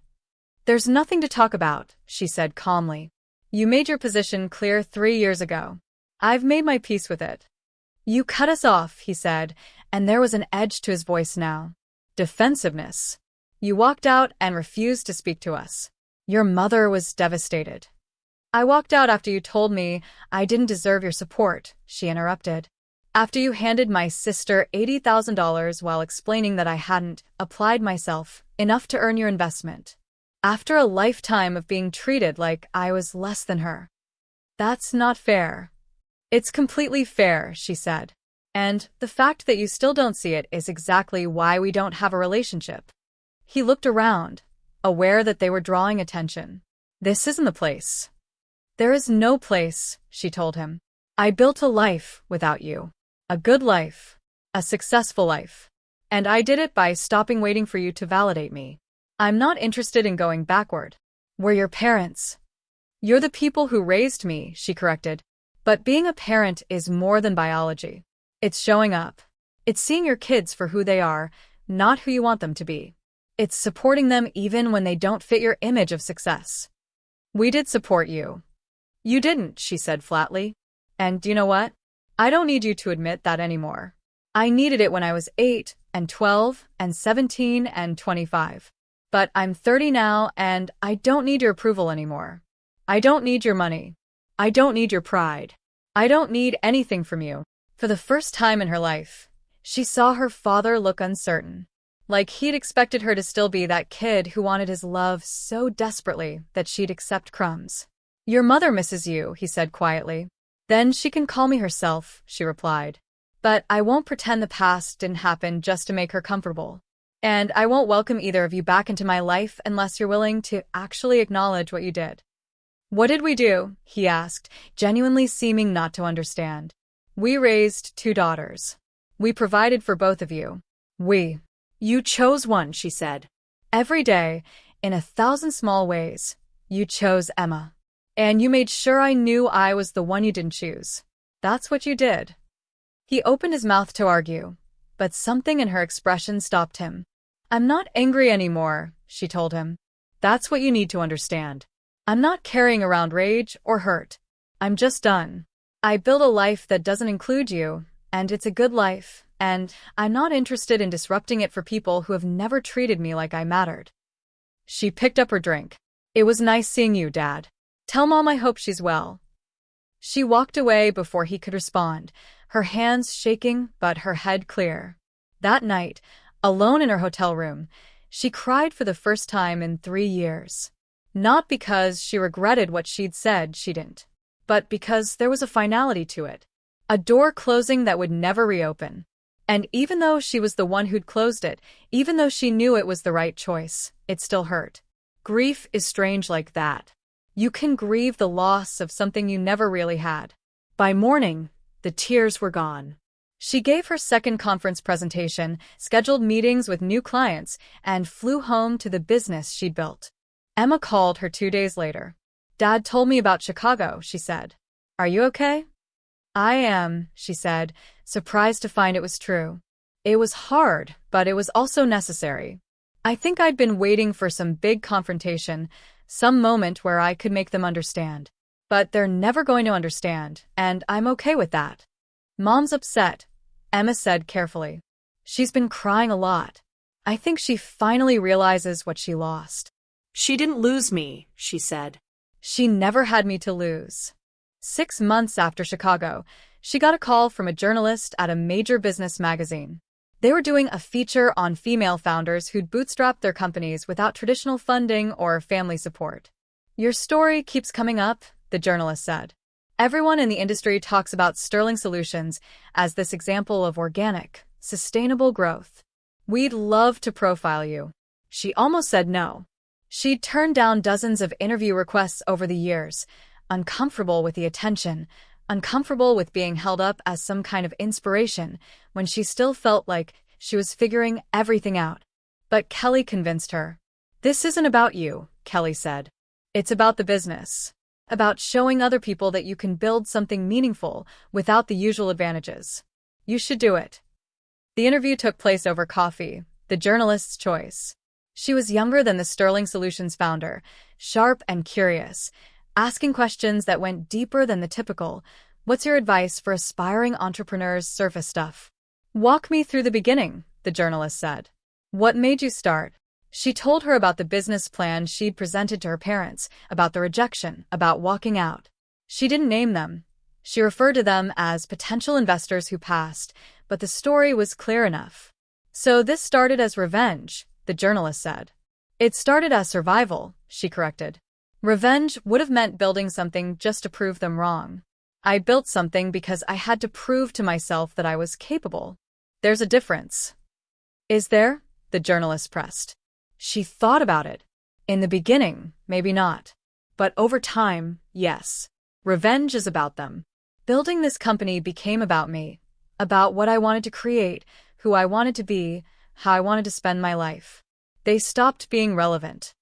"There's nothing to talk about," she said calmly. "You made your position clear 3 years ago. I've made my peace with it." "You cut us off," he said, and there was an edge to his voice now. Defensiveness. "You walked out and refused to speak to us. Your mother was devastated." "I walked out after you told me I didn't deserve your support," she interrupted. "After you handed my sister $80,000 while explaining that I hadn't applied myself enough to earn your investment. After a lifetime of being treated like I was less than her." "That's not fair." "It's completely fair," she said. "And the fact that you still don't see it is exactly why we don't have a relationship." He looked around, aware that they were drawing attention. "This isn't the place." "There is no place," she told him. "I built a life without you. A good life. A successful life. And I did it by stopping waiting for you to validate me. I'm not interested in going backward. We're your parents." "You're the people who raised me," she corrected. "But being a parent is more than biology. It's showing up. It's seeing your kids for who they are, not who you want them to be. It's supporting them even when they don't fit your image of success." "We did support you." "You didn't," she said flatly. "And you know what? I don't need you to admit that anymore. I needed it when I was 8 and 12 and 17 and 25. But I'm 30 now and I don't need your approval anymore. I don't need your money. I don't need your pride. I don't need anything from you." For the first time in her life, she saw her father look uncertain. Like he'd expected her to still be that kid who wanted his love so desperately that she'd accept crumbs. "Your mother misses you," he said quietly. "Then she can call me herself," she replied. "But I won't pretend the past didn't happen just to make her comfortable. And I won't welcome either of you back into my life unless you're willing to actually acknowledge what you did." "What did we do?" he asked, genuinely seeming not to understand. "We raised 2 daughters. We provided for both of you. We." "You chose one," she said. "Every day, in 1,000 small ways, you chose Emma. And you made sure I knew I was the one you didn't choose. That's what you did." He opened his mouth to argue, but something in her expression stopped him. "I'm not angry anymore," she told him. "That's what you need to understand. I'm not carrying around rage or hurt. I'm just done. I built a life that doesn't include you, and it's a good life, and I'm not interested in disrupting it for people who have never treated me like I mattered." She picked up her drink. "It was nice seeing you, Dad. Tell Mom I hope she's well." She walked away before he could respond, her hands shaking but her head clear. That night, alone in her hotel room, she cried for the first time in 3 years. Not because she regretted what she'd said she didn't, but because there was a finality to it. A door closing that would never reopen. And even though she was the one who'd closed it, even though she knew it was the right choice, it still hurt. Grief is strange like that. You can grieve the loss of something you never really had. By morning, the tears were gone. She gave her second conference presentation, scheduled meetings with new clients, and flew home to the business she'd built. Emma called her 2 days later. "Dad told me about Chicago," she said. "Are you okay?" "I am," she said, surprised to find it was true. "It was hard, but it was also necessary. I think I'd been waiting for some big confrontation, some moment where I could make them understand. But they're never going to understand, and I'm okay with that." "Mom's upset," Emma said carefully. "She's been crying a lot. I think she finally realizes what she lost." "She didn't lose me," she said. "She never had me to lose." 6 months after Chicago, she got a call from a journalist at a major business magazine. They were doing a feature on female founders who'd bootstrapped their companies without traditional funding or family support. "Your story keeps coming up," the journalist said. "Everyone in the industry talks about Sterling Solutions as this example of organic, sustainable growth. We'd love to profile you." She almost said no. She'd turned down dozens of interview requests over the years, uncomfortable with the attention, uncomfortable with being held up as some kind of inspiration when she still felt like she was figuring everything out. But Kelly convinced her. "This isn't about you," Kelly said. "It's about the business. About showing other people that you can build something meaningful without the usual advantages. You should do it." The interview took place over coffee, the journalist's choice. She was younger than the Sterling Solutions founder, sharp and curious, asking questions that went deeper than the typical, "What's your advice for aspiring entrepreneurs?" surface stuff. "Walk me through the beginning," the journalist said. "What made you start?" She told her about the business plan she'd presented to her parents, about the rejection, about walking out. She didn't name them. She referred to them as potential investors who passed, but the story was clear enough. "So this started as revenge," the journalist said. "It started as survival," she corrected. "Revenge would have meant building something just to prove them wrong. I built something because I had to prove to myself that I was capable. There's a difference." "Is there?" the journalist pressed. She thought about it. "In the beginning, maybe not. But over time, yes. Revenge is about them. Building this company became about me, about what I wanted to create, who I wanted to be, how I wanted to spend my life. They stopped being relevant."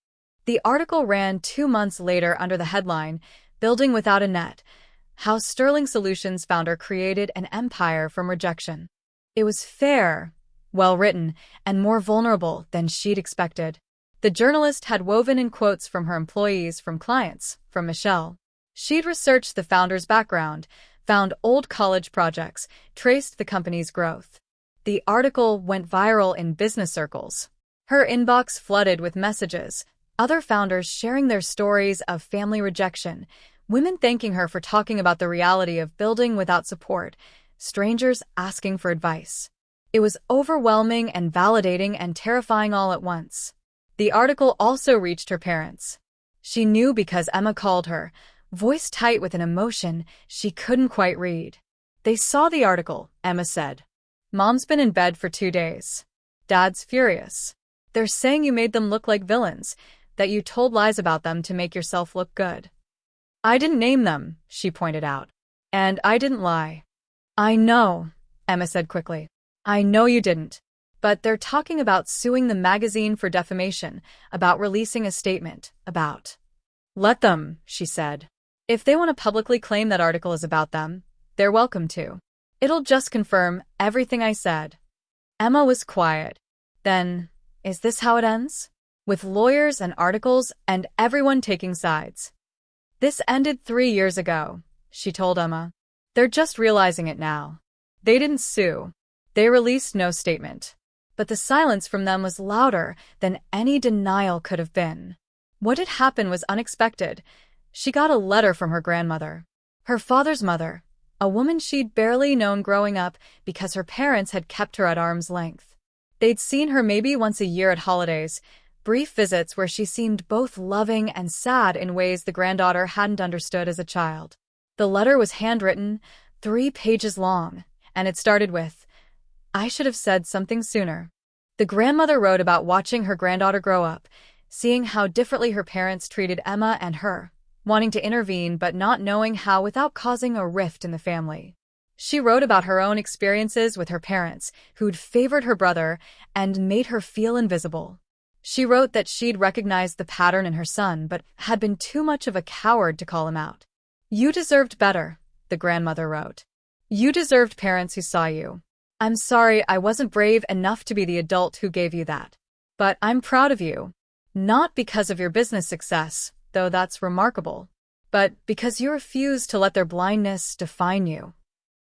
The article ran 2 months later under the headline, "Building Without a Net: How Sterling Solutions Founder Created an Empire from Rejection." It was fair, well-written, and more vulnerable than she'd expected. The journalist had woven in quotes from her employees, from clients, from Michelle. She'd researched the founder's background, found old college projects, traced the company's growth. The article went viral in business circles. Her inbox flooded with messages, other founders sharing their stories of family rejection, women thanking her for talking about the reality of building without support, strangers asking for advice. It was overwhelming and validating and terrifying all at once. The article also reached her parents. She knew because Emma called her, voice tight with an emotion she couldn't quite read. "They saw the article," Emma said. "Mom's been in bed for 2 days. Dad's furious. They're saying you made them look like villains, that you told lies about them to make yourself look good." "I didn't name them," she pointed out. "And I didn't lie." "I know," Emma said quickly. "I know you didn't. But they're talking about suing the magazine for defamation, about releasing a statement, about—" "Let them," she said. "If they want to publicly claim that article is about them, they're welcome to. It'll just confirm everything I said." Emma was quiet. Then, is this how it ends? With lawyers and articles and everyone taking sides. "This ended 3 years ago," she told Emma. "They're just realizing it now. They didn't sue. They released no statement. But the silence from them was louder than any denial could have been. What had happened was unexpected. She got a letter from her grandmother. Her father's mother, a woman she'd barely known growing up because her parents had kept her at arm's length. They'd seen her maybe once a year at holidays, brief visits where she seemed both loving and sad in ways the granddaughter hadn't understood as a child. The letter was handwritten, 3 pages long, and it started with, "I should have said something sooner." The grandmother wrote about watching her granddaughter grow up, seeing how differently her parents treated Emma and her, wanting to intervene but not knowing how without causing a rift in the family. She wrote about her own experiences with her parents, who'd favored her brother and made her feel invisible. She wrote that she'd recognized the pattern in her son but had been too much of a coward to call him out. "You deserved better," the grandmother wrote. "You deserved parents who saw you. I'm sorry I wasn't brave enough to be the adult who gave you that. But I'm proud of you. Not because of your business success, though that's remarkable, but because you refused to let their blindness define you."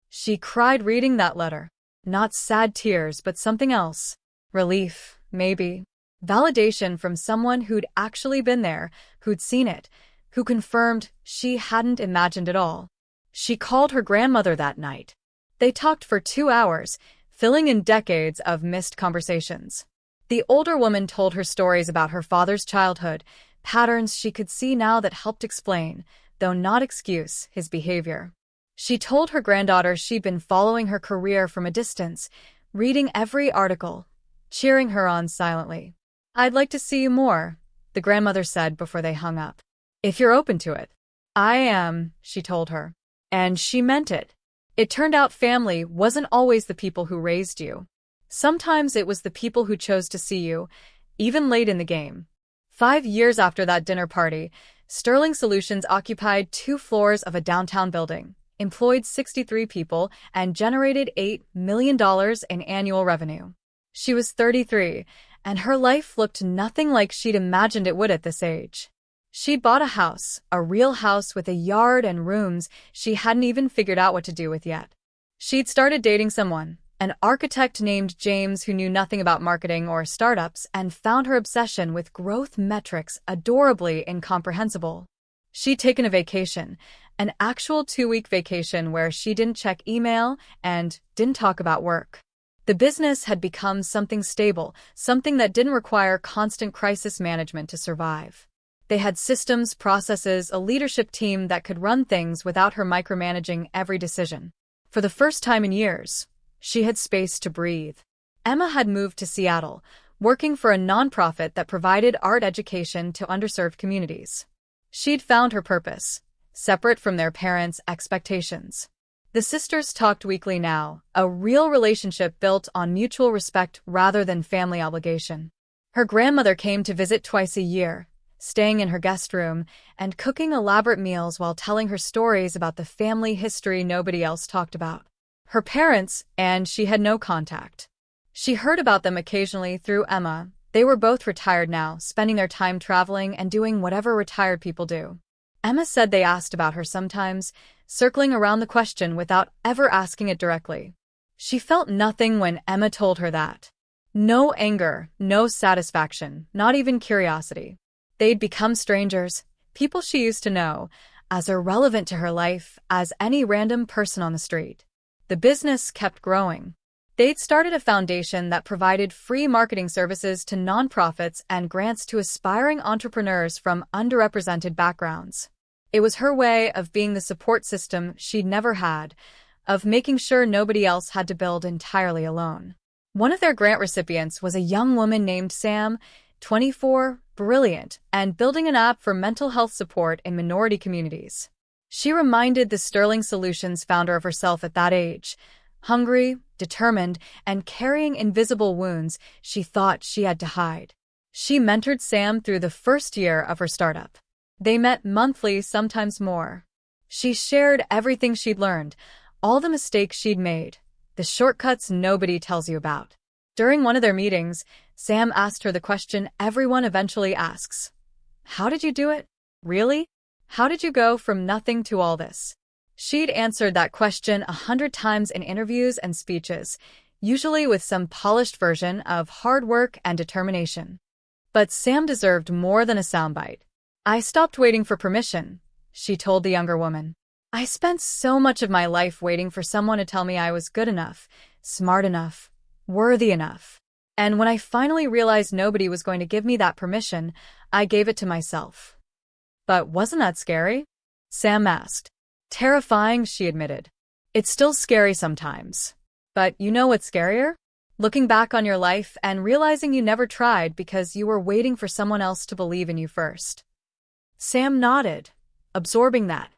She cried reading that letter. Not sad tears, but something else. Relief, maybe. Validation from someone who'd actually been there, who'd seen it, who confirmed she hadn't imagined it all. She called her grandmother that night. They talked for 2 hours, filling in decades of missed conversations. The older woman told her stories about her father's childhood, patterns she could see now that helped explain, though not excuse, his behavior. She told her granddaughter she'd been following her career from a distance, reading every article, cheering her on silently. "I'd like to see you more," the grandmother said before they hung up. "If you're open to it." "I am," she told her. And she meant it. It turned out family wasn't always the people who raised you. Sometimes it was the people who chose to see you, even late in the game. 5 years after that dinner party, Sterling Solutions occupied 2 floors of a downtown building, employed 63 people, and generated $8 million in annual revenue. She was 33, and her life looked nothing like she'd imagined it would at this age. She'd bought a house, a real house with a yard and rooms she hadn't even figured out what to do with yet. She'd started dating someone, an architect named James who knew nothing about marketing or startups and found her obsession with growth metrics adorably incomprehensible. She'd taken a vacation, an actual 2-week vacation where she didn't check email and didn't talk about work. The business had become something stable, something that didn't require constant crisis management to survive. They had systems, processes, a leadership team that could run things without her micromanaging every decision. For the first time in years, she had space to breathe. Emma had moved to Seattle, working for a nonprofit that provided art education to underserved communities. She'd found her purpose, separate from their parents' expectations. The sisters talked weekly now, a real relationship built on mutual respect rather than family obligation. Her grandmother came to visit twice a year, staying in her guest room and cooking elaborate meals while telling her stories about the family history nobody else talked about. Her parents, and she had no contact. She heard about them occasionally through Emma. They were both retired now, spending their time traveling and doing whatever retired people do. Emma said they asked about her sometimes, circling around the question without ever asking it directly. She felt nothing when Emma told her that. No anger, no satisfaction, not even curiosity. They'd become strangers, people she used to know, as irrelevant to her life as any random person on the street. The business kept growing. They'd started a foundation that provided free marketing services to nonprofits and grants to aspiring entrepreneurs from underrepresented backgrounds. It was her way of being the support system she'd never had, of making sure nobody else had to build entirely alone. One of their grant recipients was a young woman named Sam, 24, brilliant, and building an app for mental health support in minority communities. She reminded the Sterling Solutions founder of herself at that age, hungry, determined, and carrying invisible wounds she thought she had to hide. She mentored Sam through the first year of her startup. They met monthly, sometimes more. She shared everything she'd learned, all the mistakes she'd made, the shortcuts nobody tells you about. During one of their meetings, Sam asked her the question everyone eventually asks. "How did you do it? Really? How did you go from nothing to all this?" She'd answered that question 100 times in interviews and speeches, usually with some polished version of hard work and determination. But Sam deserved more than a soundbite. "I stopped waiting for permission," she told the younger woman. "I spent so much of my life waiting for someone to tell me I was good enough, smart enough, worthy enough. And when I finally realized nobody was going to give me that permission, I gave it to myself." "But wasn't that scary?" Sam asked. "Terrifying," she admitted. "It's still scary sometimes. But you know what's scarier? Looking back on your life and realizing you never tried because you were waiting for someone else to believe in you first." Sam nodded, absorbing that.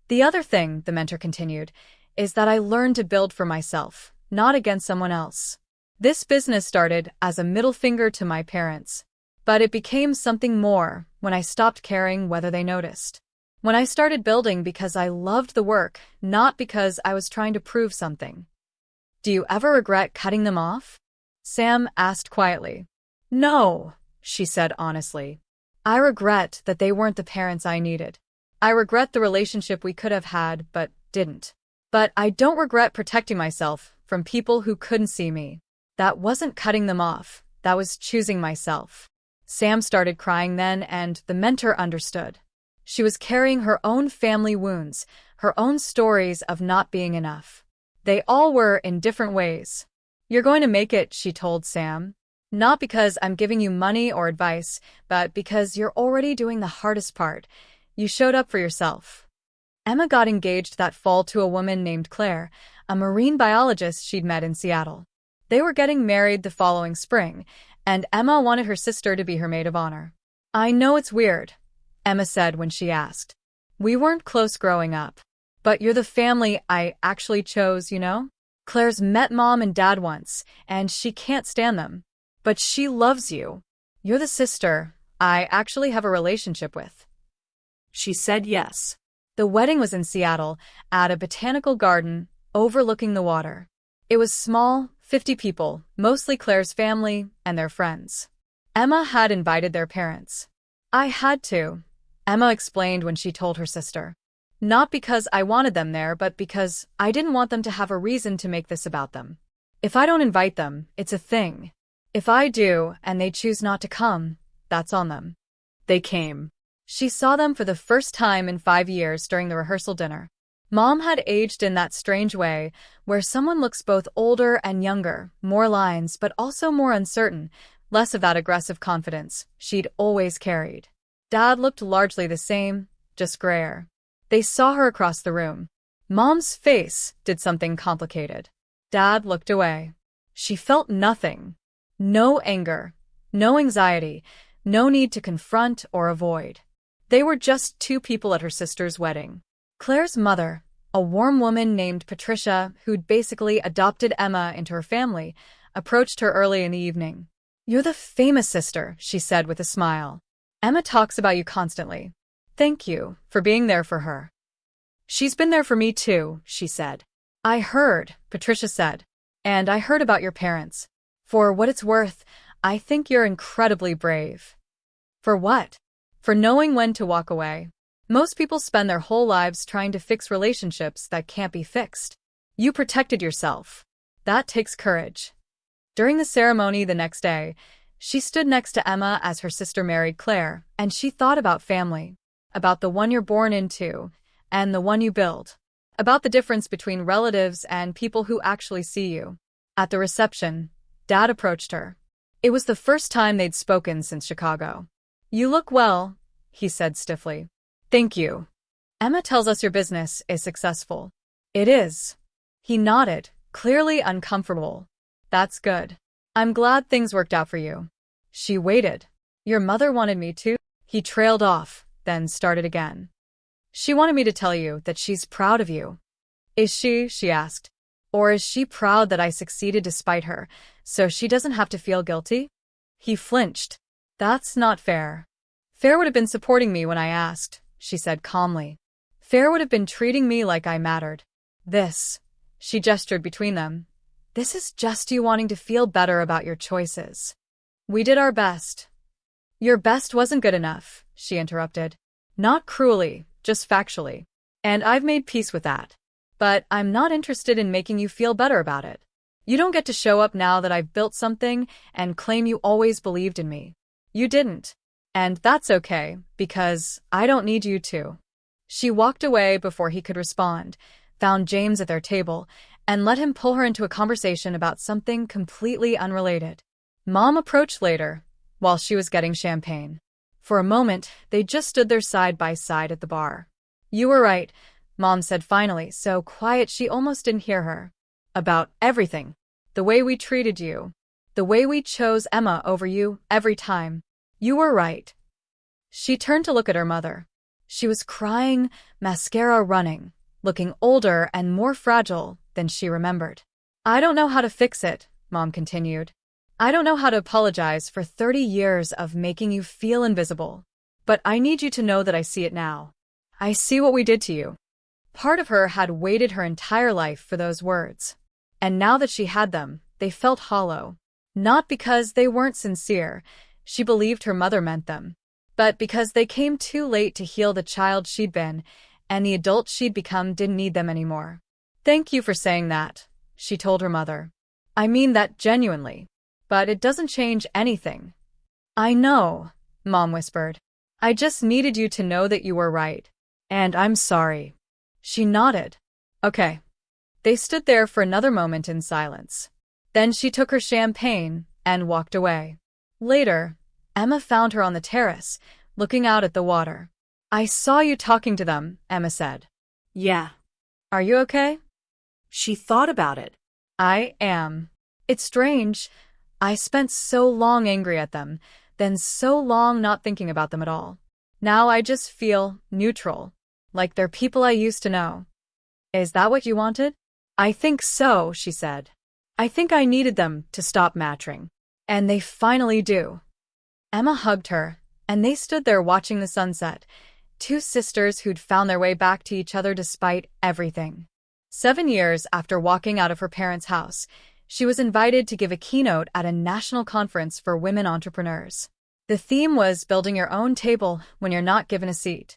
"The other thing," the mentor continued, is that I learned to build for myself, not against someone else. This business started as a middle finger to my parents, but it became something more when I stopped caring whether they noticed. When I started building because I loved the work, not because I was trying to prove something. Do you ever regret cutting them off? Sam asked quietly. No, she said honestly. I regret that they weren't the parents I needed. I regret the relationship we could have had but didn't. But I don't regret protecting myself from people who couldn't see me. That wasn't cutting them off, that was choosing myself. Sam started crying then, and the mentor understood. She was carrying her own family wounds, her own stories of not being enough. They all were in different ways. You're going to make it, she told Sam. Not because I'm giving you money or advice, but because you're already doing the hardest part. You showed up for yourself. Emma got engaged that fall to a woman named Claire, a marine biologist she'd met in Seattle. They were getting married the following spring, and Emma wanted her sister to be her maid of honor. I know it's weird, Emma said when she asked. We weren't close growing up. But you're the family I actually chose, you know? Claire's met Mom and Dad once, and she can't stand them. But she loves you. You're the sister I actually have a relationship with. She said yes. The wedding was in Seattle, at a botanical garden, overlooking the water. It was small, 50 people, mostly Claire's family and their friends. Emma had invited their parents. I had to, Emma explained when she told her sister. Not because I wanted them there, but because I didn't want them to have a reason to make this about them. If I don't invite them, it's a thing. If I do, and they choose not to come, that's on them. They came. She saw them for the first time in 5 years during the rehearsal dinner. Mom had aged in that strange way, where someone looks both older and younger, more lines but also more uncertain, less of that aggressive confidence she'd always carried. Dad looked largely the same, just grayer. They saw her across the room. Mom's face did something complicated. Dad looked away. She felt nothing. No anger, no anxiety, no need to confront or avoid. They were just two people at her sister's wedding. Claire's mother, a warm woman named Patricia, who'd basically adopted Emma into her family, approached her early in the evening. You're the famous sister, she said with a smile. Emma talks about you constantly. Thank you for being there for her. She's been there for me too, she said. I heard, Patricia said. And I heard about your parents. For what it's worth, I think you're incredibly brave. For what? For knowing when to walk away. Most people spend their whole lives trying to fix relationships that can't be fixed. You protected yourself. That takes courage. During the ceremony the next day, she stood next to Emma as her sister married Claire, and she thought about family. About the one you're born into, and the one you build. About the difference between relatives and people who actually see you. At the reception, Dad approached her. It was the first time they'd spoken since Chicago. You look well, he said stiffly. Thank you. Emma tells us your business is successful. It is. He nodded, clearly uncomfortable. That's good. I'm glad things worked out for you. She waited. Your mother wanted me to? He trailed off, then started again. She wanted me to tell you that she's proud of you. Is she asked. Or is she proud that I succeeded despite her, so she doesn't have to feel guilty? He flinched. That's not fair. Fair would have been supporting me when I asked, she said calmly. Fair would have been treating me like I mattered. This, she gestured between them. This is just you wanting to feel better about your choices. We did our best. Your best wasn't good enough, she interrupted. Not cruelly, just factually. And I've made peace with that. But I'm not interested in making you feel better about it. You don't get to show up now that I've built something and claim you always believed in me. You didn't. And that's okay, because I don't need you to. She walked away before he could respond, found James at their table, and let him pull her into a conversation about something completely unrelated. Mom approached later, while she was getting champagne. For a moment, they just stood there side by side at the bar. You were right, Mom said finally, so quiet she almost didn't hear her. About everything. The way we treated you. The way we chose Emma over you every time. You were right. She turned to look at her mother. She was crying, mascara running. looking older and more fragile than she remembered. "I don't know how to fix it," Mom continued. "I don't know how to apologize for 30 years of making you feel invisible. But I need you to know that I see it now. I see what we did to you." Part of her had waited her entire life for those words. And now that she had them, they felt hollow. Not because they weren't sincere, she believed her mother meant them, but because they came too late to heal the child she'd been, and the adult she'd become didn't need them anymore. "Thank you for saying that," she told her mother. "I mean that genuinely. But it doesn't change anything." "I know," Mom whispered. "I just needed you to know that you were right. And I'm sorry." She nodded. "Okay." They stood there for another moment in silence. Then she took her champagne and walked away. Later, Emma found her on the terrace, looking out at the water. "I saw you talking to them," Emma said. Yeah. "Are you okay?" She thought about it. "I am. It's strange. I spent so long angry at them, then so long not thinking about them at all. Now I just feel neutral, like they're people I used to know." "Is that what you wanted?" "I think so," she said. "I think I needed them to stop matching. And they finally do." Emma hugged her, and they stood there watching the sunset, two sisters who'd found their way back to each other despite everything. 7 years after walking out of her parents' house, she was invited to give a keynote at a national conference for women entrepreneurs. The theme was building your own table when you're not given a seat.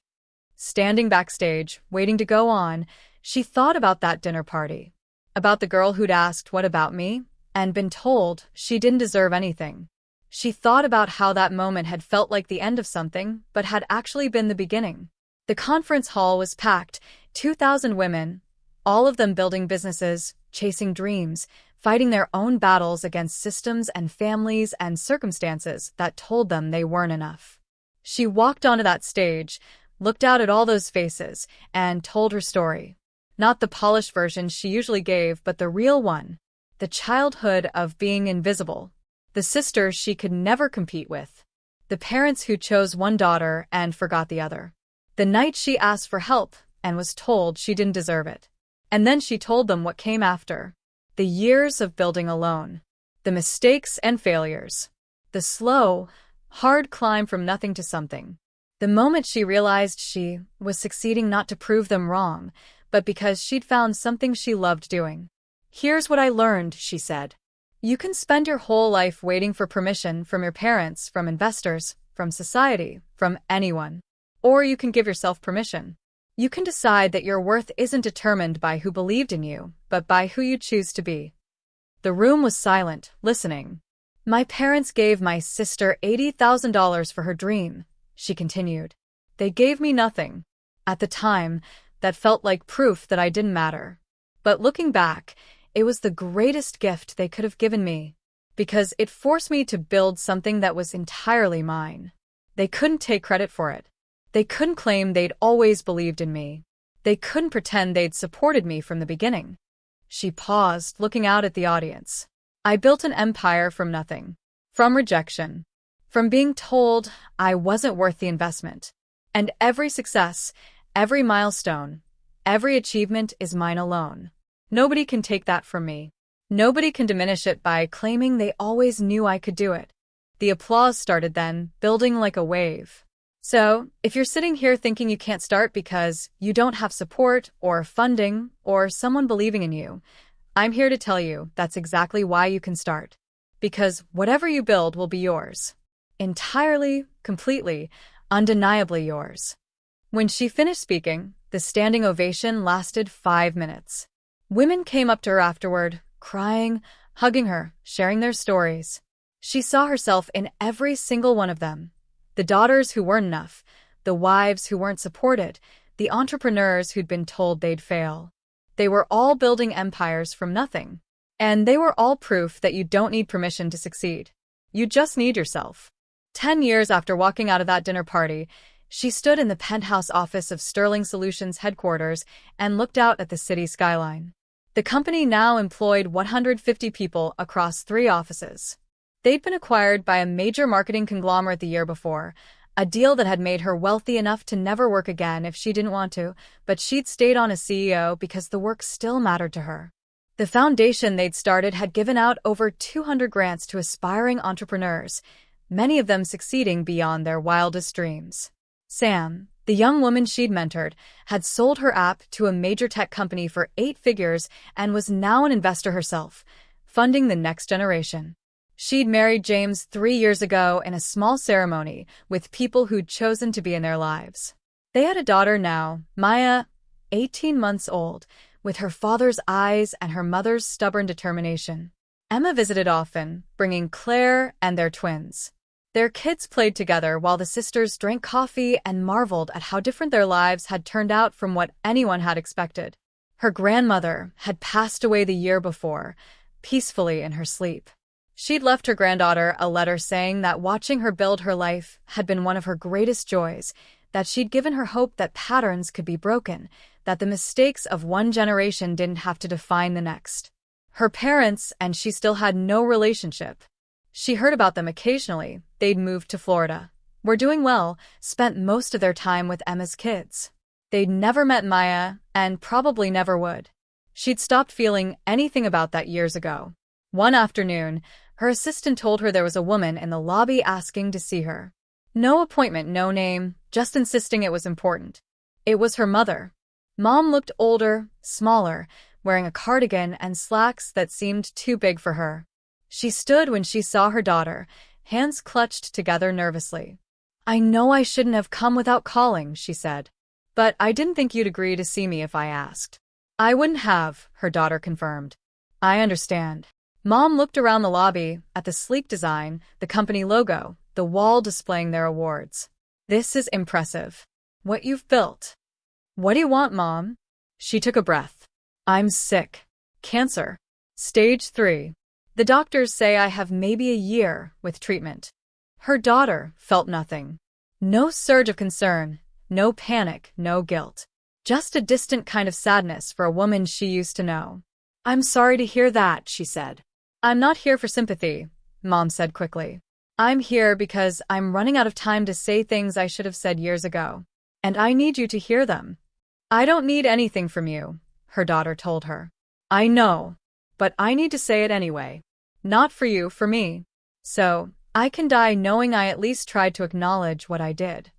Standing backstage, waiting to go on, she thought about that dinner party. About the girl who'd asked, "What about me?" and been told she didn't deserve anything. She thought about how that moment had felt like the end of something, but had actually been the beginning. The conference hall was packed, 2,000 women, all of them building businesses, chasing dreams, fighting their own battles against systems and families and circumstances that told them they weren't enough. She walked onto that stage, looked out at all those faces, and told her story. Not the polished version she usually gave, but the real one. The childhood of being invisible. The sisters she could never compete with. The parents who chose one daughter and forgot the other. The night she asked for help and was told she didn't deserve it. And then she told them what came after. The years of building alone. The mistakes and failures. The slow, hard climb from nothing to something. The moment she realized she was succeeding not to prove them wrong, but because she'd found something she loved doing. "Here's what I learned," she said. "You can spend your whole life waiting for permission from your parents, from investors, from society, from anyone. Or you can give yourself permission. You can decide that your worth isn't determined by who believed in you, but by who you choose to be." The room was silent, listening. "My parents gave my sister $80,000 for her dream," she continued. "They gave me nothing. At the time, that felt like proof that I didn't matter. But looking back, it was the greatest gift they could have given me, because it forced me to build something that was entirely mine. They couldn't take credit for it. They couldn't claim they'd always believed in me. They couldn't pretend they'd supported me from the beginning." She paused, looking out at the audience. "I built an empire from nothing. From rejection. From being told I wasn't worth the investment. And every success, every milestone, every achievement is mine alone. Nobody can take that from me. Nobody can diminish it by claiming they always knew I could do it." The applause started then, building like a wave. So, if you're sitting here thinking you can't start because you don't have support or funding or someone believing in you, I'm here to tell you that's exactly why you can start. Because whatever you build will be yours. Entirely, completely, undeniably yours. When she finished speaking, the standing ovation lasted 5 minutes. Women came up to her afterward, crying, hugging her, sharing their stories. She saw herself in every single one of them. The daughters who weren't enough, the wives who weren't supported, the entrepreneurs who'd been told they'd fail. They were all building empires from nothing. And they were all proof that you don't need permission to succeed. You just need yourself. 10 years after walking out of that dinner party, she stood in the penthouse office of Sterling Solutions headquarters and looked out at the city skyline. The company now employed 150 people across 3 offices. They'd been acquired by a major marketing conglomerate the year before, A deal that had made her wealthy enough to never work again if she didn't want to, but she'd stayed on as CEO because the work still mattered to her. The foundation they'd started had given out over 200 grants to aspiring entrepreneurs, many of them succeeding beyond their wildest dreams. Sam, the young woman she'd mentored, had sold her app to a major tech company for 8 figures and was now an investor herself, funding the next generation. She'd married James 3 years ago in a small ceremony with people who'd chosen to be in their lives. They had a daughter now, Maya, 18 months old, with her father's eyes and her mother's stubborn determination. Emma visited often, bringing Claire and their twins. Their kids played together while the sisters drank coffee and marveled at how different their lives had turned out from what anyone had expected. Her grandmother had passed away the year before, peacefully in her sleep. She'd left her granddaughter a letter saying that watching her build her life had been one of her greatest joys, that she'd given her hope that patterns could be broken, that the mistakes of one generation didn't have to define the next. Her parents and she still had no relationship. She heard about them occasionally. They'd moved to Florida, were doing well, spent most of their time with Emma's kids. They'd never met Maya, and probably never would. She'd stopped feeling anything about that years ago. One afternoon, her assistant told her there was a woman in the lobby asking to see her. No appointment, no name, just insisting it was important. It was her mother. Mom looked older, smaller, wearing a cardigan and slacks that seemed too big for her. She stood when she saw her daughter, hands clutched together nervously. "I know I shouldn't have come without calling," she said. "But I didn't think you'd agree to see me if I asked." "I wouldn't have," her daughter confirmed. "I understand." Mom looked around the lobby, at the sleek design, the company logo, the wall displaying their awards. "This is impressive. What you've built." "What do you want, Mom?" She took a breath. "I'm sick. Cancer. Stage 3. The doctors say I have maybe a year with treatment." Her daughter felt nothing. No surge of concern, no panic, no guilt. Just a distant kind of sadness for a woman she used to know. "I'm sorry to hear that," she said. "I'm not here for sympathy," Mom said quickly. "I'm here because I'm running out of time to say things I should have said years ago. And I need you to hear them." "I don't need anything from you," her daughter told her. "I know. But I need to say it anyway. Not for you, for me. So, I can die knowing I at least tried to acknowledge what I did."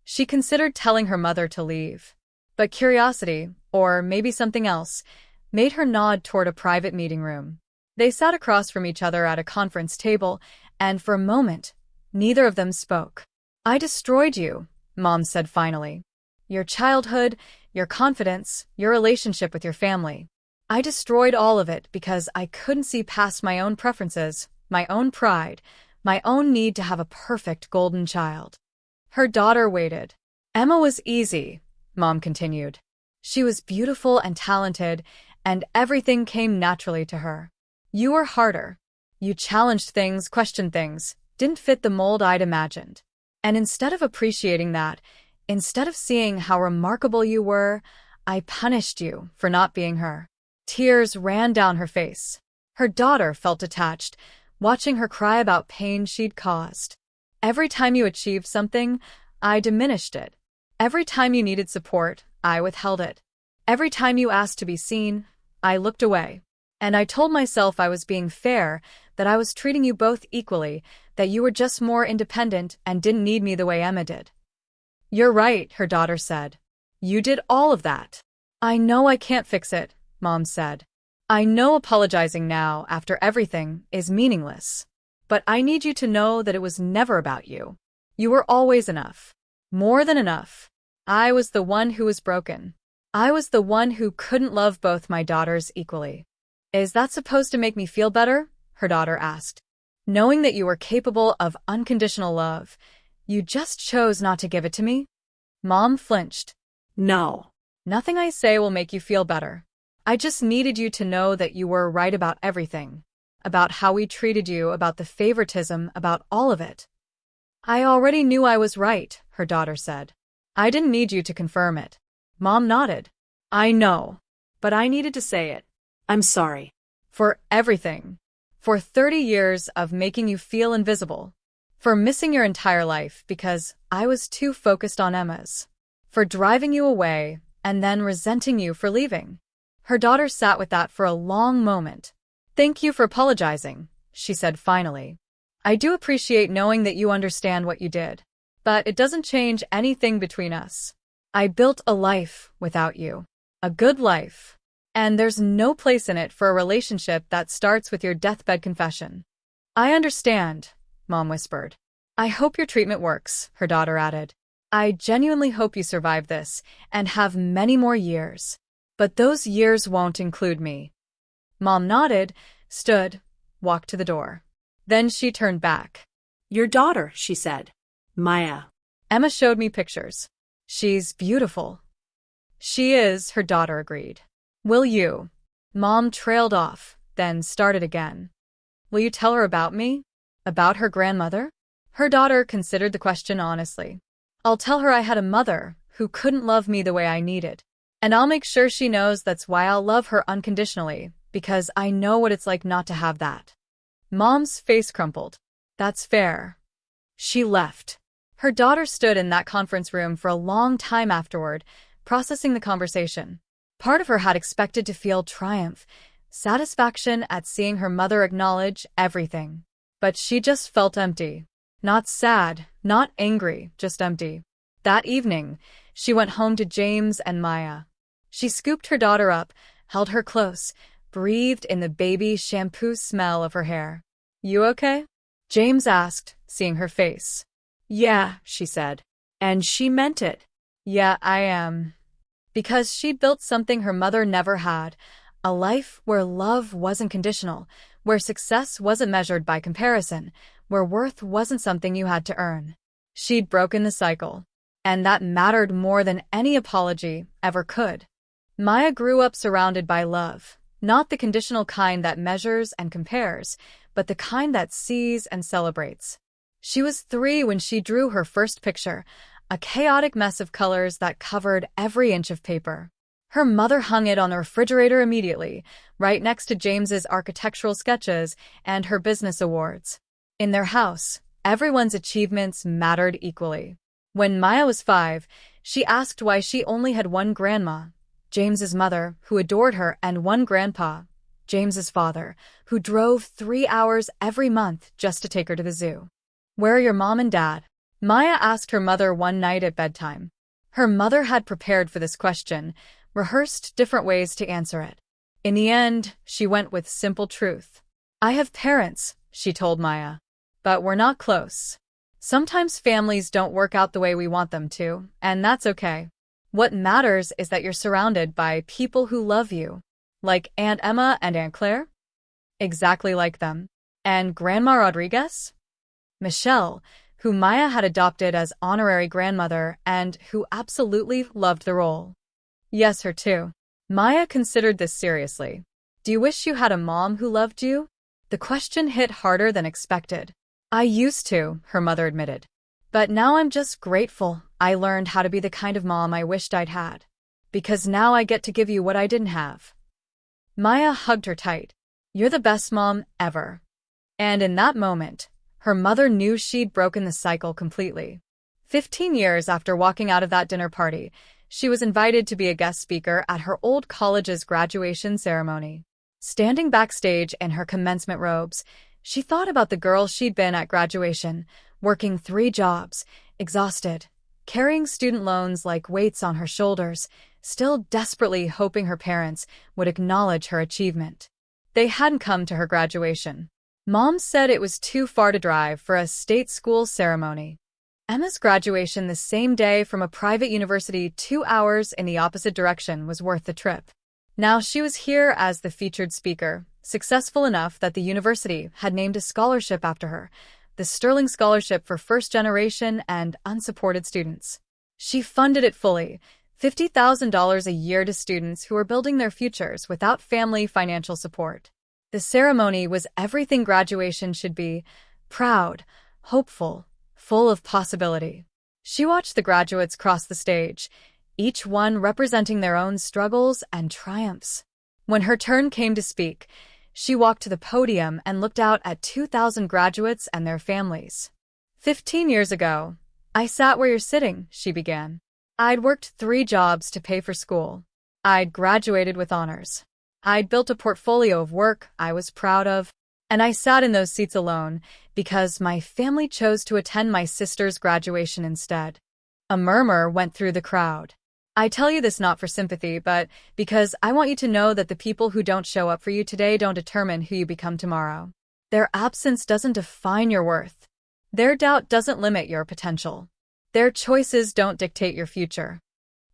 She considered telling her mother to leave. But curiosity, or maybe something else, made her nod toward a private meeting room. They sat across from each other at a conference table, and for a moment, neither of them spoke. "I destroyed you," Mom said finally. "Your childhood, your confidence, your relationship with your family. I destroyed all of it because I couldn't see past my own preferences, my own pride, my own need to have a perfect golden child." Her daughter waited. "Emma was easy," Mom continued. "She was beautiful and talented, and everything came naturally to her. You were harder. You challenged things, questioned things, didn't fit the mold I'd imagined. And instead of appreciating that, instead of seeing how remarkable you were, I punished you for not being her." Tears ran down her face. Her daughter felt detached, watching her cry about pain she'd caused. "Every time you achieved something, I diminished it. Every time you needed support, I withheld it. Every time you asked to be seen, I looked away. And I told myself I was being fair, that I was treating you both equally, that you were just more independent and didn't need me the way Emma did." "You're right," her daughter said. "You did all of that." "I know I can't fix it," Mom said. "I know apologizing now, after everything, is meaningless. But I need you to know that it was never about you. You were always enough. More than enough. I was the one who was broken. I was the one who couldn't love both my daughters equally." "Is that supposed to make me feel better?" her daughter asked. "Knowing that you were capable of unconditional love, you just chose not to give it to me?" Mom flinched. "No. "Nothing I say will make you feel better. I just needed you to know that you were right about everything. About how we treated you, about the favoritism, about all of it." "I already knew I was right," her daughter said. "I didn't need you to confirm it." Mom nodded. "I know. But I needed to say it. I'm sorry." "For everything. For 30 years of making you feel invisible. For missing your entire life because I was too focused on Emma's. For driving you away and then resenting you for leaving. Her daughter sat with that for a long moment. Thank you for apologizing, she said finally. I do appreciate knowing that you understand what you did. But it doesn't change anything between us. I built a life without you. A good life. And there's no place in it for a relationship that starts with your deathbed confession. I understand, Mom whispered. I hope your treatment works, her daughter added. I genuinely hope you survive this and have many more years. But those years won't include me. Mom nodded, stood, walked to the door. Then she turned back. Your daughter, she said. Maya. Emma showed me pictures. She's beautiful. She is, her daughter agreed. Will you? Mom trailed off, then started again. Will you tell her about me? About her grandmother? Her daughter considered the question honestly. I'll tell her I had a mother who couldn't love me the way I needed. And I'll make sure she knows that's why I'll love her unconditionally, because I know what it's like not to have that. Mom's face crumpled. That's fair. She left. Her daughter stood in that conference room for a long time afterward, processing the conversation. Part of her had expected to feel triumph, satisfaction at seeing her mother acknowledge everything. But she just felt empty. Not sad, not angry, just empty. That evening, she went home to James and Maya. She scooped her daughter up, held her close, breathed in the baby shampoo smell of her hair. You okay? James asked, seeing her face. Yeah, she said. And she meant it. Yeah, I am. Because she built something her mother never had, a life where love wasn't conditional, where success wasn't measured by comparison, where worth wasn't something you had to earn. She'd broken the cycle. And that mattered more than any apology ever could. Maya grew up surrounded by love, not the conditional kind that measures and compares, but the kind that sees and celebrates. She was 3 when she drew her first picture, a chaotic mess of colors that covered every inch of paper. Her mother hung it on the refrigerator immediately, right next to James's architectural sketches and her business awards. In their house, everyone's achievements mattered equally. When Maya was 5, she asked why she only had one grandma, James's mother, who adored her, and one grandpa, James's father, who drove 3 hours every month just to take her to the zoo. Where are your mom and dad? Maya asked her mother one night at bedtime. Her mother had prepared for this question, rehearsed different ways to answer it. In the end, she went with simple truth. I have parents, she told Maya. But we're not close. Sometimes families don't work out the way we want them to, and that's okay. What matters is that you're surrounded by people who love you. Like Aunt Emma and Aunt Claire? Exactly like them. And Grandma Rodriguez? Michelle, who Maya had adopted as honorary grandmother and who absolutely loved the role. Yes, her too. Maya considered this seriously. Do you wish you had a mom who loved you? The question hit harder than expected. I used to, her mother admitted. But now I'm just grateful I learned how to be the kind of mom I wished I'd had. Because now I get to give you what I didn't have. Maya hugged her tight. You're the best mom ever. And in that moment, her mother knew she'd broken the cycle completely. 15 years after walking out of that dinner party, she was invited to be a guest speaker at her old college's graduation ceremony. Standing backstage in her commencement robes, she thought about the girl she'd been at graduation, working 3 jobs, exhausted, carrying student loans like weights on her shoulders, still desperately hoping her parents would acknowledge her achievement. They hadn't come to her graduation. Mom said it was too far to drive for a state school ceremony. Emma's graduation the same day from a private university 2 hours in the opposite direction was worth the trip. Now she was here as the featured speaker, successful enough that the university had named a scholarship after her, the Sterling Scholarship for first-generation and unsupported students. She funded it fully, $50,000 a year to students who were building their futures without family financial support. The ceremony was everything graduation should be: proud, hopeful, full of possibility. She watched the graduates cross the stage, each one representing their own struggles and triumphs. When her turn came to speak, she walked to the podium and looked out at 2,000 graduates and their families. 15 years ago, I sat where you're sitting, she began. I'd worked 3 jobs to pay for school. I'd graduated with honors. I'd built a portfolio of work I was proud of, and I sat in those seats alone because my family chose to attend my sister's graduation instead. A murmur went through the crowd. I tell you this not for sympathy, but because I want you to know that the people who don't show up for you today don't determine who you become tomorrow. Their absence doesn't define your worth. Their doubt doesn't limit your potential. Their choices don't dictate your future.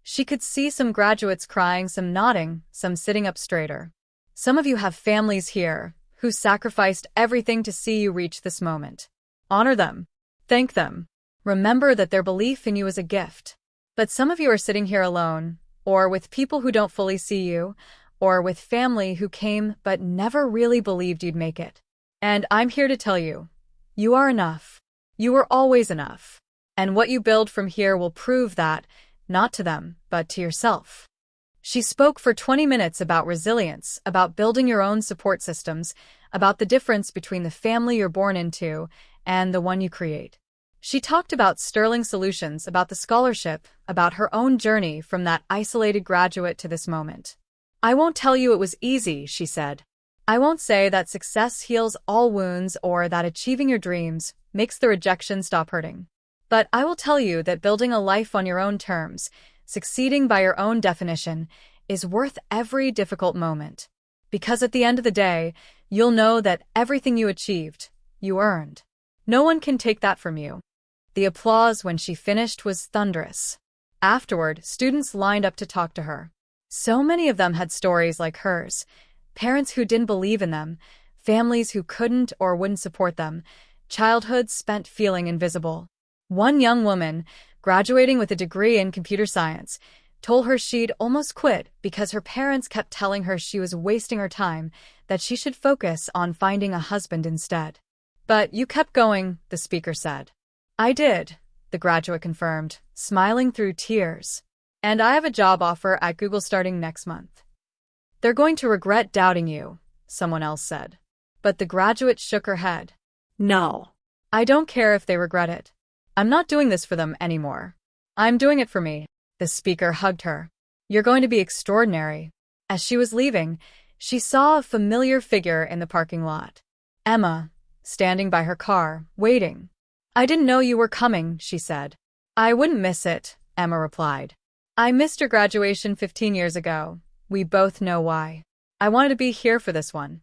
She could see some graduates crying, some nodding, some sitting up straighter. Some of you have families here who sacrificed everything to see you reach this moment. Honor them. Thank them. Remember that their belief in you is a gift. But some of you are sitting here alone, or with people who don't fully see you, or with family who came but never really believed you'd make it. And I'm here to tell you, you are enough. You were always enough. And what you build from here will prove that, not to them, but to yourself. She spoke for 20 minutes about resilience, about building your own support systems, about the difference between the family you're born into and the one you create. She talked about Sterling Solutions, about the scholarship, about her own journey from that isolated graduate to this moment. I won't tell you it was easy, she said. I won't say that success heals all wounds or that achieving your dreams makes the rejection stop hurting. But I will tell you that building a life on your own terms, succeeding by your own definition, is worth every difficult moment. Because at the end of the day, you'll know that everything you achieved, you earned. No one can take that from you. The applause when she finished was thunderous. Afterward, students lined up to talk to her. So many of them had stories like hers. Parents who didn't believe in them, families who couldn't or wouldn't support them, childhoods spent feeling invisible. One young woman, graduating with a degree in computer science, told her she'd almost quit because her parents kept telling her she was wasting her time, that she should focus on finding a husband instead. But you kept going, the speaker said. I did, the graduate confirmed, smiling through tears. And I have a job offer at Google starting next month. They're going to regret doubting you, someone else said. But the graduate shook her head. No. I don't care if they regret it. I'm not doing this for them anymore. I'm doing it for me. The speaker hugged her. You're going to be extraordinary. As she was leaving, she saw a familiar figure in the parking lot. Emma, standing by her car, waiting. I didn't know you were coming, she said. I wouldn't miss it, Emma replied. I missed your graduation 15 years ago. We both know why. I wanted to be here for this one.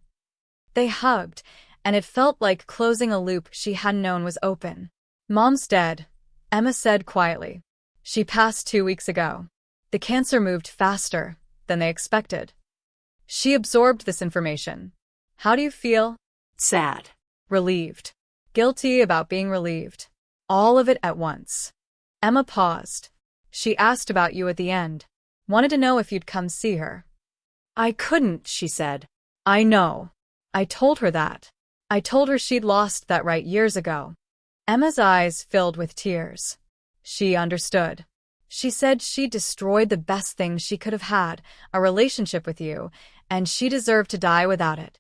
They hugged, and it felt like closing a loop she hadn't known was open. Mom's dead, Emma said quietly. She passed 2 weeks ago. The cancer moved faster than they expected. She absorbed this information. How do you feel? Sad. Relieved. Guilty about being relieved. All of it at once. Emma paused. She asked about you at the end. Wanted to know if you'd come see her. I couldn't, she said. I know. I told her that. I told her she'd lost that right years ago. Emma's eyes filled with tears. She understood. She said she destroyed the best thing she could have had, a relationship with you, and she deserved to die without it.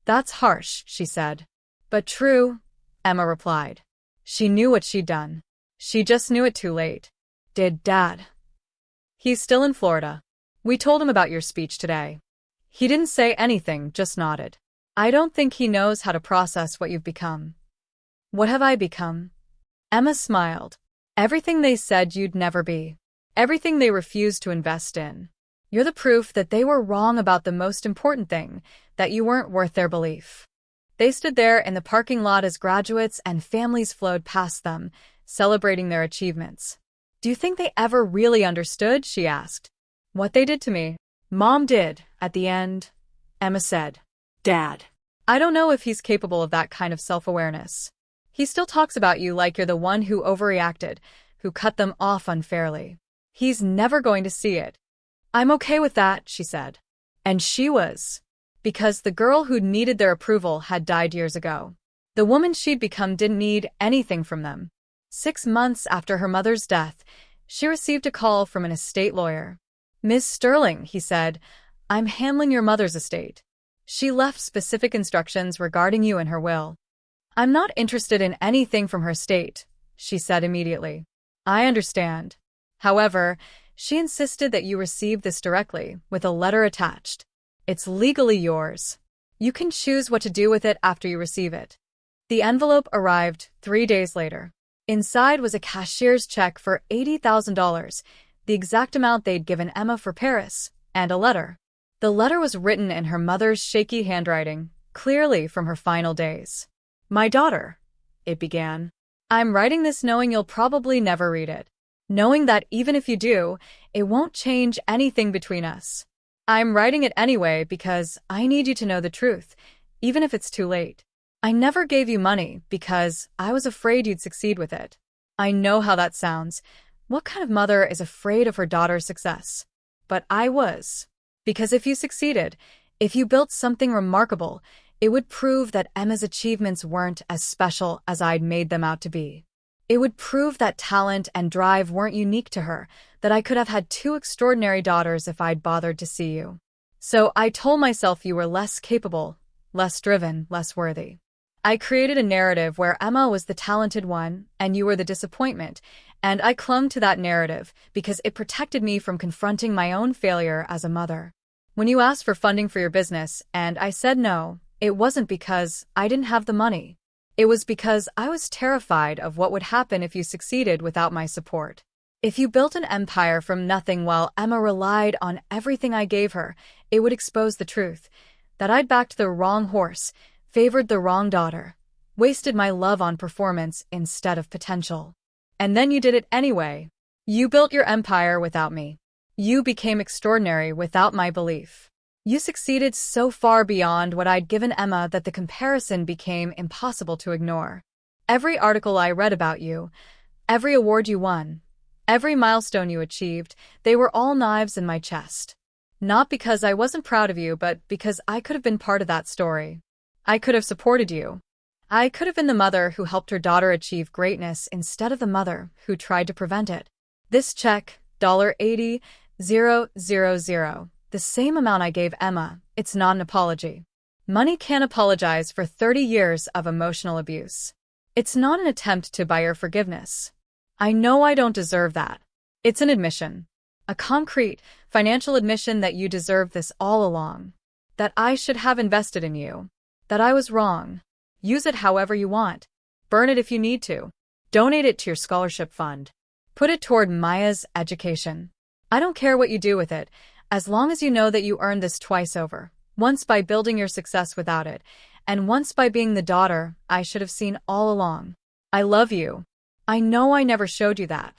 That's harsh, she said. But true, Emma replied. She knew what she'd done. She just knew it too late. Did Dad? He's still in Florida. We told him about your speech today. He didn't say anything, just nodded. I don't think he knows how to process what you've become. What have I become? Emma smiled. Everything they said you'd never be. Everything they refused to invest in. You're the proof that they were wrong about the most important thing, that you weren't worth their belief. They stood there in the parking lot as graduates and families flowed past them, celebrating their achievements. Do you think they ever really understood? She asked. What they did to me. Mom did, at the end, Emma said. Dad. I don't know if he's capable of that kind of self-awareness. He still talks about you like you're the one who overreacted, who cut them off unfairly. He's never going to see it. I'm okay with that, she said. And she was. Because the girl who needed their approval had died years ago. The woman she'd become didn't need anything from them. 6 months after her mother's death, she received a call from an estate lawyer. Ms. Sterling, he said, I'm handling your mother's estate. She left specific instructions regarding you in her will. I'm not interested in anything from her estate, she said immediately. I understand. However, she insisted that you receive this directly, with a letter attached. It's legally yours. You can choose what to do with it after you receive it. The envelope arrived 3 days later. Inside was a cashier's check for $80,000, the exact amount they'd given Emma for Paris, and a letter. The letter was written in her mother's shaky handwriting, clearly from her final days. My daughter, it began. I'm writing this knowing you'll probably never read it. Knowing that even if you do, it won't change anything between us. I'm writing it anyway because I need you to know the truth, even if it's too late. I never gave you money because I was afraid you'd succeed with it. I know how that sounds. What kind of mother is afraid of her daughter's success? But I was. Because if you succeeded, if you built something remarkable, it would prove that Emma's achievements weren't as special as I'd made them out to be. It would prove that talent and drive weren't unique to her, that I could have had 2 extraordinary daughters if I'd bothered to see you. So I told myself you were less capable, less driven, less worthy. I created a narrative where Emma was the talented one and you were the disappointment, and I clung to that narrative because it protected me from confronting my own failure as a mother. When you asked for funding for your business and I said no, it wasn't because I didn't have the money. It was because I was terrified of what would happen if you succeeded without my support. If you built an empire from nothing while Emma relied on everything I gave her, it would expose the truth, that I'd backed the wrong horse, favored the wrong daughter, wasted my love on performance instead of potential. And then you did it anyway. You built your empire without me. You became extraordinary without my belief. You succeeded so far beyond what I'd given Emma that the comparison became impossible to ignore. Every article I read about you, every award you won, every milestone you achieved, they were all knives in my chest. Not because I wasn't proud of you, but because I could have been part of that story. I could have supported you. I could have been the mother who helped her daughter achieve greatness instead of the mother who tried to prevent it. This check, $80,000, the same amount I gave Emma, it's not an apology. Money can't apologize for 30 years of emotional abuse. It's not an attempt to buy your forgiveness. I know I don't deserve that. It's an admission. A concrete, financial admission that you deserve this all along. That I should have invested in you. That I was wrong. Use it however you want. Burn it if you need to. Donate it to your scholarship fund. Put it toward Maya's education. I don't care what you do with it, as long as you know that you earned this twice over. Once by building your success without it, and once by being the daughter I should have seen all along. I love you. I know I never showed you that.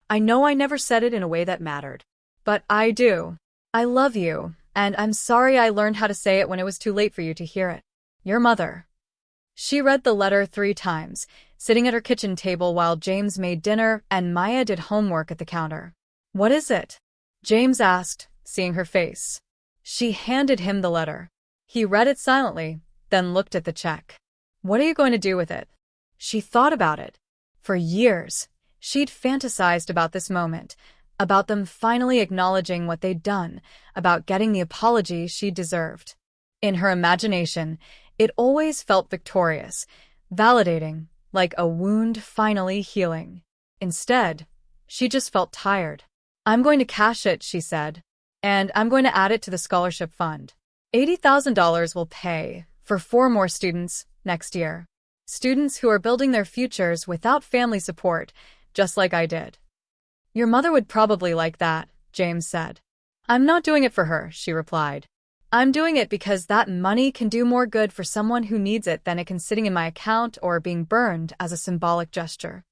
I know I never said it in a way that mattered. But I do. I love you, and I'm sorry I learned how to say it when it was too late for you to hear it. Your mother. She read the letter 3 times, sitting at her kitchen table while James made dinner and Maya did homework at the counter. What is it? James asked, seeing her face. She handed him the letter. He read it silently, then looked at the check. What are you going to do with it? She thought about it. For years, she'd fantasized about this moment, about them finally acknowledging what they'd done, about getting the apology she deserved. In her imagination, it always felt victorious, validating, like a wound finally healing. Instead, she just felt tired. I'm going to cash it, she said, and I'm going to add it to the scholarship fund. $80,000 will pay for 4 more students next year. Students who are building their futures without family support, just like I did. Your mother would probably like that, James said. I'm not doing it for her, she replied. I'm doing it because that money can do more good for someone who needs it than it can sitting in my account or being burned as a symbolic gesture.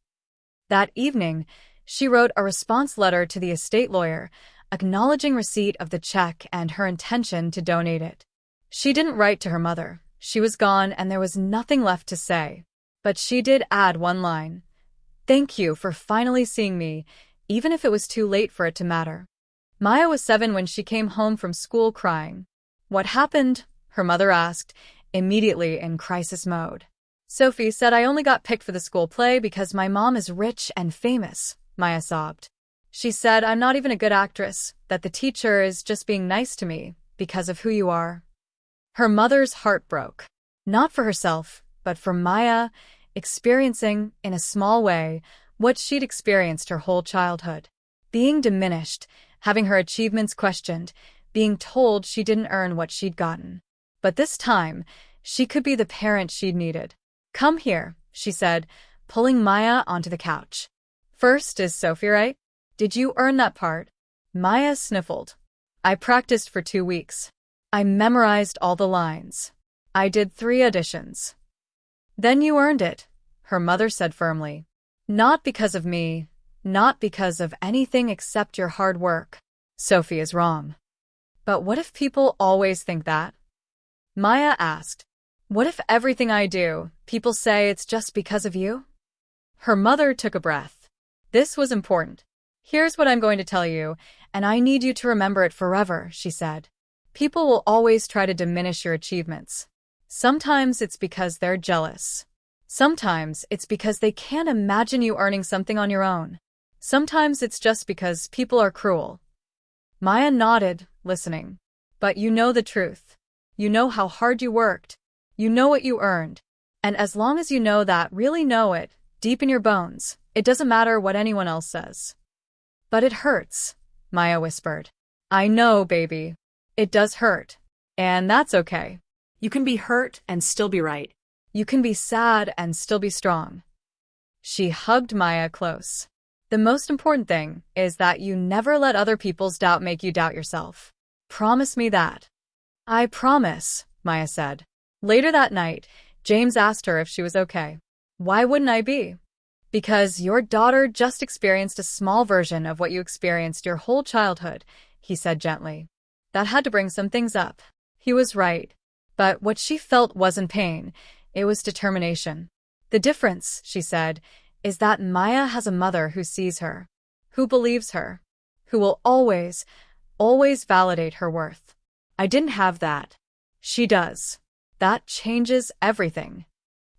That evening, she wrote a response letter to the estate lawyer, acknowledging receipt of the check and her intention to donate it. She didn't write to her mother. She was gone and there was nothing left to say. But she did add one line. Thank you for finally seeing me, even if it was too late for it to matter. Maya was 7 when she came home from school crying. What happened? Her mother asked, immediately in crisis mode. Sophie said I only got picked for the school play because my mom is rich and famous, Maya sobbed. She said I'm not even a good actress, that the teacher is just being nice to me because of who you are. Her mother's heart broke. Not for herself, but for Maya, experiencing, in a small way, what she'd experienced her whole childhood. Being diminished, having her achievements questioned, being told she didn't earn what she'd gotten. But this time, she could be the parent she'd needed. "Come here," she said, pulling Maya onto the couch. "First, is Sophie right? Did you earn that part?" Maya sniffled. "I practiced for 2 weeks. I memorized all the lines. I did 3 auditions." "Then you earned it," her mother said firmly. "Not because of me, not because of anything except your hard work." Sophie is wrong. "But what if people always think that?" Maya asked. "What if everything I do, people say it's just because of you?" Her mother took a breath. This was important. "Here's what I'm going to tell you, and I need you to remember it forever," she said. "People will always try to diminish your achievements. Sometimes it's because they're jealous. Sometimes it's because they can't imagine you earning something on your own. Sometimes it's just because people are cruel." Maya nodded, listening. "But you know the truth. You know how hard you worked. You know what you earned. And as long as you know that, really know it, deep in your bones, it doesn't matter what anyone else says." "But it hurts," Maya whispered. "I know, baby. It does hurt. And that's okay. You can be hurt and still be right. You can be sad and still be strong." She hugged Maya close. "The most important thing is that you never let other people's doubt make you doubt yourself. Promise me that." "I promise," Maya said. Later that night, James asked her if she was okay. "Why wouldn't I be?" "Because your daughter just experienced a small version of what you experienced your whole childhood," he said gently. That had to bring some things up. He was right. But what she felt wasn't pain, it was determination. "The difference," she said, "is that Maya has a mother who sees her, who believes her, who will always, always validate her worth. I didn't have that. She does. That changes everything."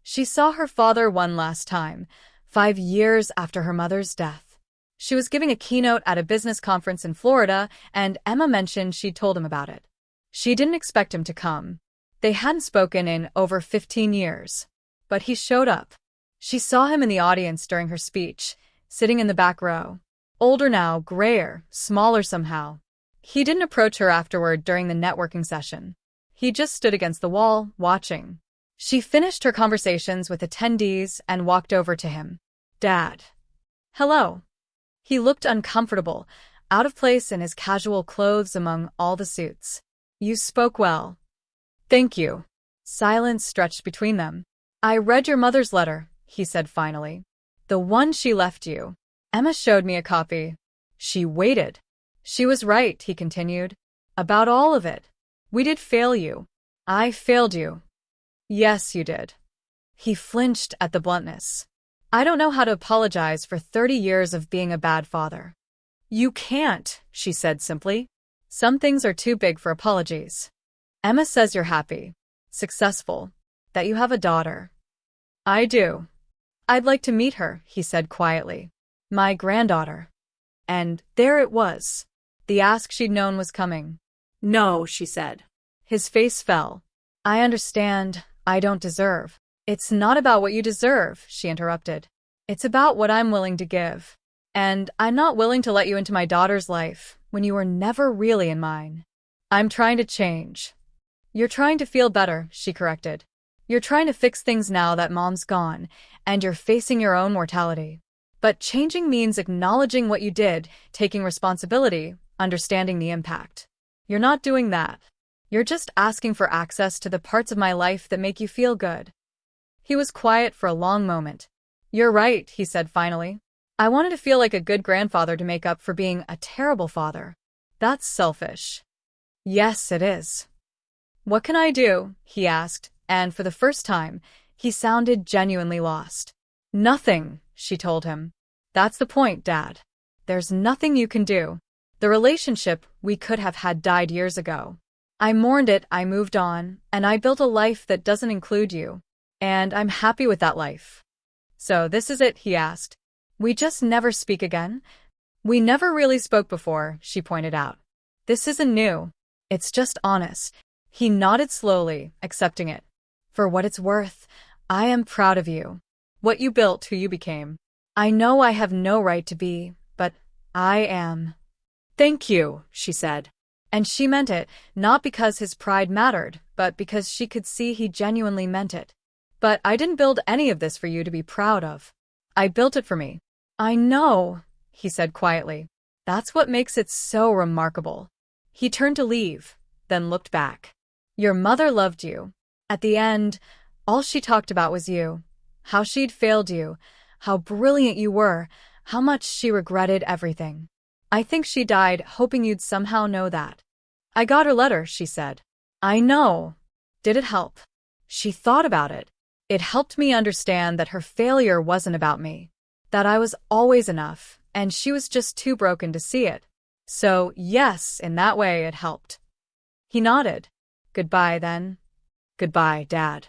She saw her father one last time, 5 years after her mother's death. She was giving a keynote at a business conference in Florida, and Emma mentioned she'd told him about it. She didn't expect him to come. They hadn't spoken in over 15 years. But he showed up. She saw him in the audience during her speech, sitting in the back row. Older now, grayer, smaller somehow. He didn't approach her afterward during the networking session. He just stood against the wall, watching. She finished her conversations with attendees and walked over to him. "Dad." "Hello." He looked uncomfortable, out of place in his casual clothes among all the suits. "You spoke well." "Thank you." Silence stretched between them. "I read your mother's letter," he said finally. "The one she left you. Emma showed me a copy." She waited. "She was right," he continued. "About all of it. We did fail you. I failed you." "Yes, you did." He flinched at the bluntness. "I don't know how to apologize for 30 years of being a bad father." "You can't," she said simply. "Some things are too big for apologies. Emma says you're happy, successful, that you have a daughter." "I do." "I'd like to meet her," he said quietly. "My granddaughter." And there it was. The ask she'd known was coming. "No," she said. His face fell. "I understand. I don't deserve." "It's not about what you deserve," she interrupted. "It's about what I'm willing to give. And I'm not willing to let you into my daughter's life when you were never really in mine. I'm trying to change." "You're trying to feel better," she corrected. "You're trying to fix things now that mom's gone, and you're facing your own mortality. But changing means acknowledging what you did, taking responsibility, understanding the impact. You're not doing that. You're just asking for access to the parts of my life that make you feel good." He was quiet for a long moment. "You're right," he said finally. "I wanted to feel like a good grandfather to make up for being a terrible father. That's selfish." "Yes, it is." "What can I do?" he asked, and for the first time, he sounded genuinely lost. "Nothing," she told him. "That's the point, Dad. There's nothing you can do. The relationship we could have had died years ago. I mourned it, I moved on, and I built a life that doesn't include you. And I'm happy with that life." "So this is it?" he asked. "We just never speak again?" "We never really spoke before," she pointed out. "This isn't new. It's just honest." He nodded slowly, accepting it. "For what it's worth, I am proud of you. What you built, who you became. I know I have no right to be, but I am. Thank you, she said. And she meant it, not because his pride mattered, but because she could see he genuinely meant it. But I didn't build any of this for you to be proud of. I built it for me. I know, he said quietly. That's what makes it so remarkable. He turned to leave, then looked back. Your mother loved you. At the end, all she talked about was you. How she'd failed you, how brilliant you were, how much she regretted everything. I think she died hoping you'd somehow know that. I got her letter, she said. I know. Did it help? She thought about it. It helped me understand that her failure wasn't about me. That I was always enough, and she was just too broken to see it. So, yes, in that way it helped. He nodded. Goodbye, then. Goodbye, Dad.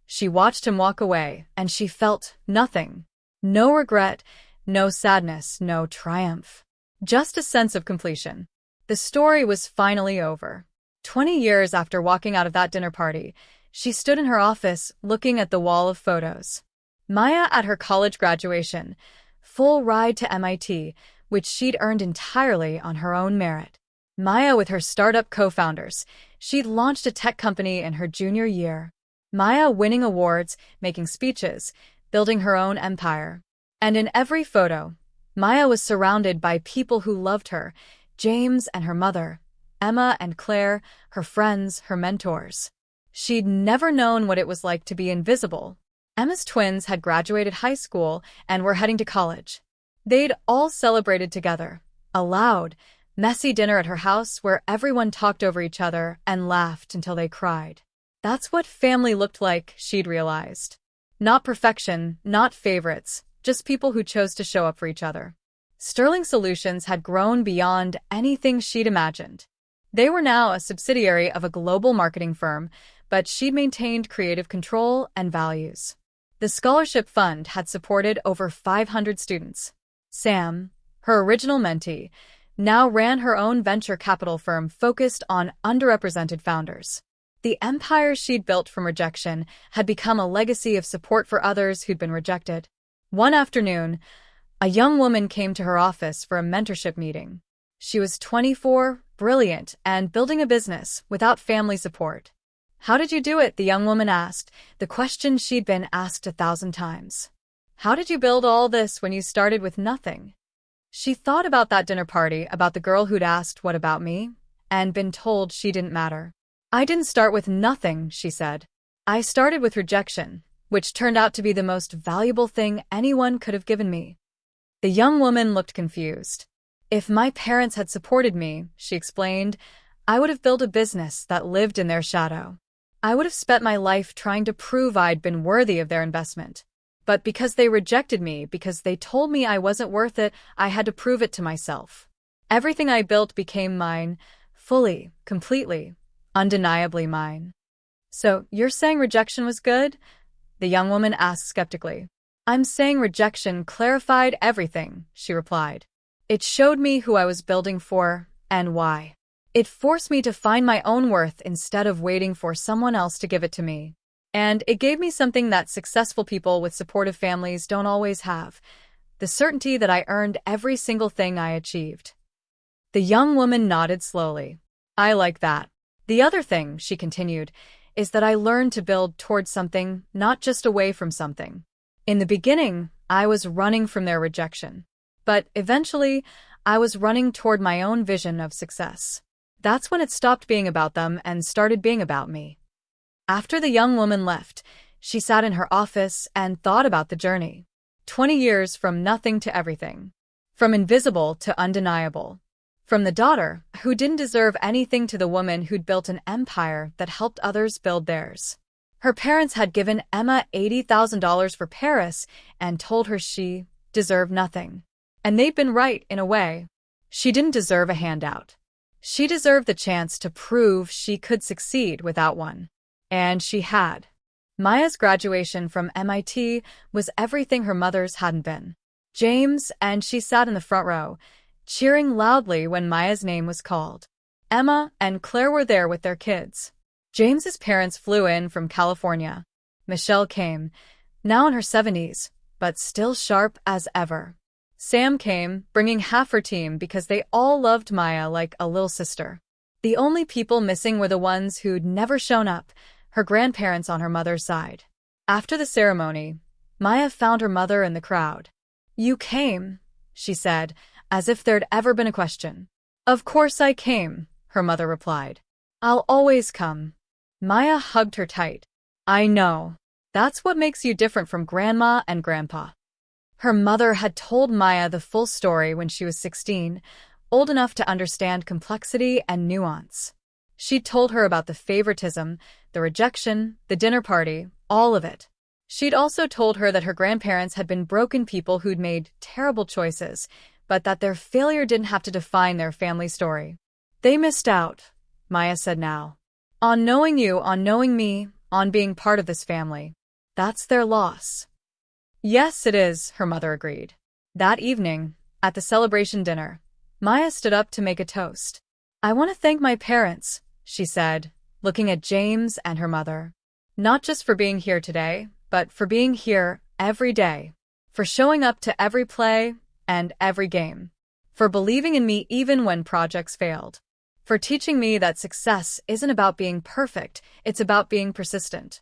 She watched him walk away, and she felt nothing. No regret, no sadness, no triumph. Just a sense of completion. The story was finally over. 20 years after walking out of that dinner party, she stood in her office looking at the wall of photos. Maya at her college graduation, full ride to MIT, which she'd earned entirely on her own merit. Maya with her startup co-founders. She'd launched a tech company in her junior year. Maya winning awards, making speeches, building her own empire. And in every photo, Maya was surrounded by people who loved her, James and her mother, Emma and Claire, her friends, her mentors. She'd never known what it was like to be invisible. Emma's twins had graduated high school and were heading to college. They'd all celebrated together, a loud, messy dinner at her house where everyone talked over each other and laughed until they cried. That's what family looked like, she'd realized. Not perfection, not favorites, just people who chose to show up for each other. Sterling Solutions had grown beyond anything she'd imagined. They were now a subsidiary of a global marketing firm, but she'd maintained creative control and values. The scholarship fund had supported over 500 students. Sam, her original mentee, now ran her own venture capital firm focused on underrepresented founders. The empire she'd built from rejection had become a legacy of support for others who'd been rejected. One afternoon, a young woman came to her office for a mentorship meeting. She was 24, brilliant, and building a business without family support. How did you do it? The young woman asked, the question she'd been asked 1,000 times. How did you build all this when you started with nothing? She thought about that dinner party, about the girl who'd asked, what about me? And been told she didn't matter. I didn't start with nothing, she said. I started with rejection, which turned out to be the most valuable thing anyone could have given me. The young woman looked confused. If my parents had supported me, she explained, I would have built a business that lived in their shadow. I would have spent my life trying to prove I'd been worthy of their investment. But because they rejected me, because they told me I wasn't worth it, I had to prove it to myself. Everything I built became mine, fully, completely, undeniably mine. So, you're saying rejection was good? The young woman asked skeptically. I'm saying rejection clarified everything, she replied. It showed me who I was building for and why. It forced me to find my own worth instead of waiting for someone else to give it to me. And it gave me something that successful people with supportive families don't always have, the certainty that I earned every single thing I achieved. The young woman nodded slowly. I like that. The other thing, she continued, is that I learned to build towards something, not just away from something. In the beginning, I was running from their rejection. But eventually, I was running toward my own vision of success. That's when it stopped being about them and started being about me. After the young woman left, she sat in her office and thought about the journey. 20 years from nothing to everything. From invisible to undeniable. From the daughter, who didn't deserve anything, to the woman who'd built an empire that helped others build theirs. Her parents had given Emma $80,000 for Paris and told her she deserved nothing. And they'd been right, in a way. She didn't deserve a handout. She deserved the chance to prove she could succeed without one. And she had. Maya's graduation from MIT was everything her mother's hadn't been. James and she sat in the front row, cheering loudly when Maya's name was called. Emma and Claire were there with their kids. James's parents flew in from California. Michelle came, now in her 70s, but still sharp as ever. Sam came, bringing half her team because they all loved Maya like a little sister. The only people missing were the ones who'd never shown up, her grandparents on her mother's side. After the ceremony, Maya found her mother in the crowd. "You came," she said, as if there'd ever been a question. "Of course I came," her mother replied. "I'll always come." Maya hugged her tight. "I know. That's what makes you different from Grandma and Grandpa." Her mother had told Maya the full story when she was 16, old enough to understand complexity and nuance. She'd told her about the favoritism, the rejection, the dinner party, all of it. She'd also told her that her grandparents had been broken people who'd made terrible choices, but that their failure didn't have to define their family story. "They missed out," Maya said now. "On knowing you, on knowing me, on being part of this family. That's their loss." "Yes, it is," her mother agreed. That evening, at the celebration dinner, Maya stood up to make a toast. "I want to thank my parents," she said, looking at James and her mother. "Not just for being here today, but for being here every day. For showing up to every play and every game. For believing in me even when projects failed. For teaching me that success isn't about being perfect, it's about being persistent."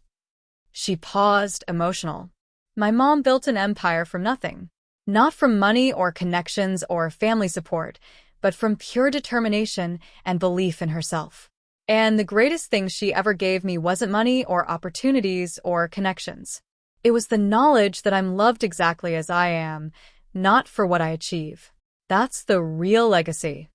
She paused, emotional. "My mom built an empire from nothing. Not from money or connections or family support, but from pure determination and belief in herself. And the greatest thing she ever gave me wasn't money or opportunities or connections. It was the knowledge that I'm loved exactly as I am, not for what I achieve. That's the real legacy."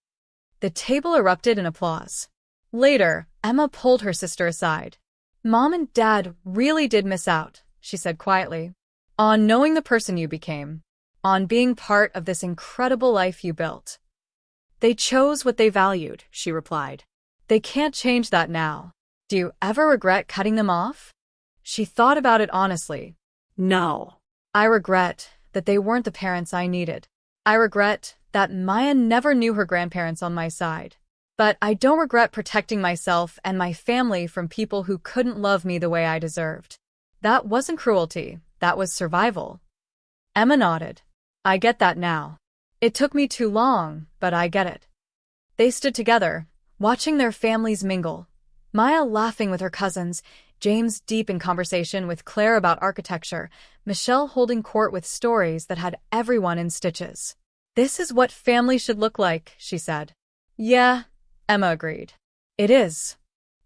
The table erupted in applause. Later, Emma pulled her sister aside. "Mom and Dad really did miss out," she said quietly. "On knowing the person you became. On being part of this incredible life you built." "They chose what they valued," she replied. "They can't change that now. Do you ever regret cutting them off?" She thought about it honestly. "No. I regret that they weren't the parents I needed. I regret that Maya never knew her grandparents on my side. But I don't regret protecting myself and my family from people who couldn't love me the way I deserved. That wasn't cruelty, that was survival." Emma nodded. "I get that now. It took me too long, but I get it." They stood together, watching their families mingle. Maya laughing with her cousins, James deep in conversation with Claire about architecture, Michelle holding court with stories that had everyone in stitches. "This is what family should look like," she said. "Yeah," Emma agreed. "It is.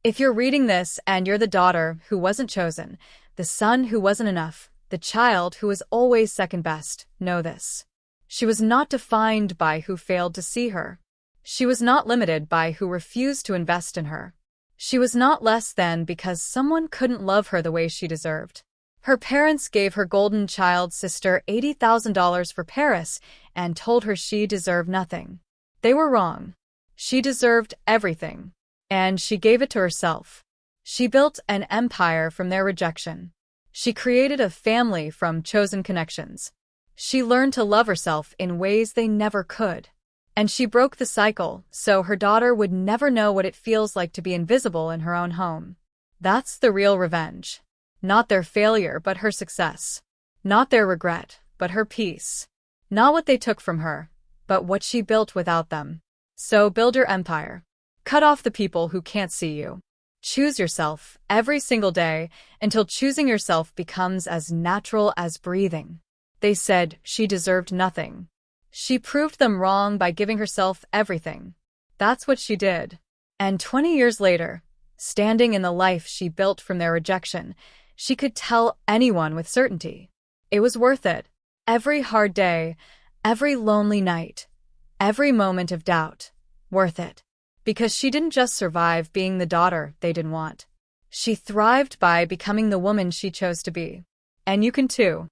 If you're reading this and you're the daughter who wasn't chosen, the son who wasn't enough, the child who was always second best, know this. She was not defined by who failed to see her. She was not limited by who refused to invest in her. She was not less than because someone couldn't love her the way she deserved. Her parents gave her golden child sister $80,000 for Paris and told her she deserved nothing. They were wrong. She deserved everything. And she gave it to herself. She built an empire from their rejection. She created a family from chosen connections. She learned to love herself in ways they never could. And she broke the cycle so her daughter would never know what it feels like to be invisible in her own home. That's the real revenge. Not their failure, but her success. Not their regret, but her peace. Not what they took from her, but what she built without them. So build your empire. Cut off the people who can't see you. Choose yourself every single day until choosing yourself becomes as natural as breathing." They said she deserved nothing. She proved them wrong by giving herself everything. That's what she did. And 20 years later, standing in the life she built from their rejection, she could tell anyone with certainty. It was worth it. Every hard day, every lonely night, every moment of doubt, worth it. Because she didn't just survive being the daughter they didn't want. She thrived by becoming the woman she chose to be. And you can too.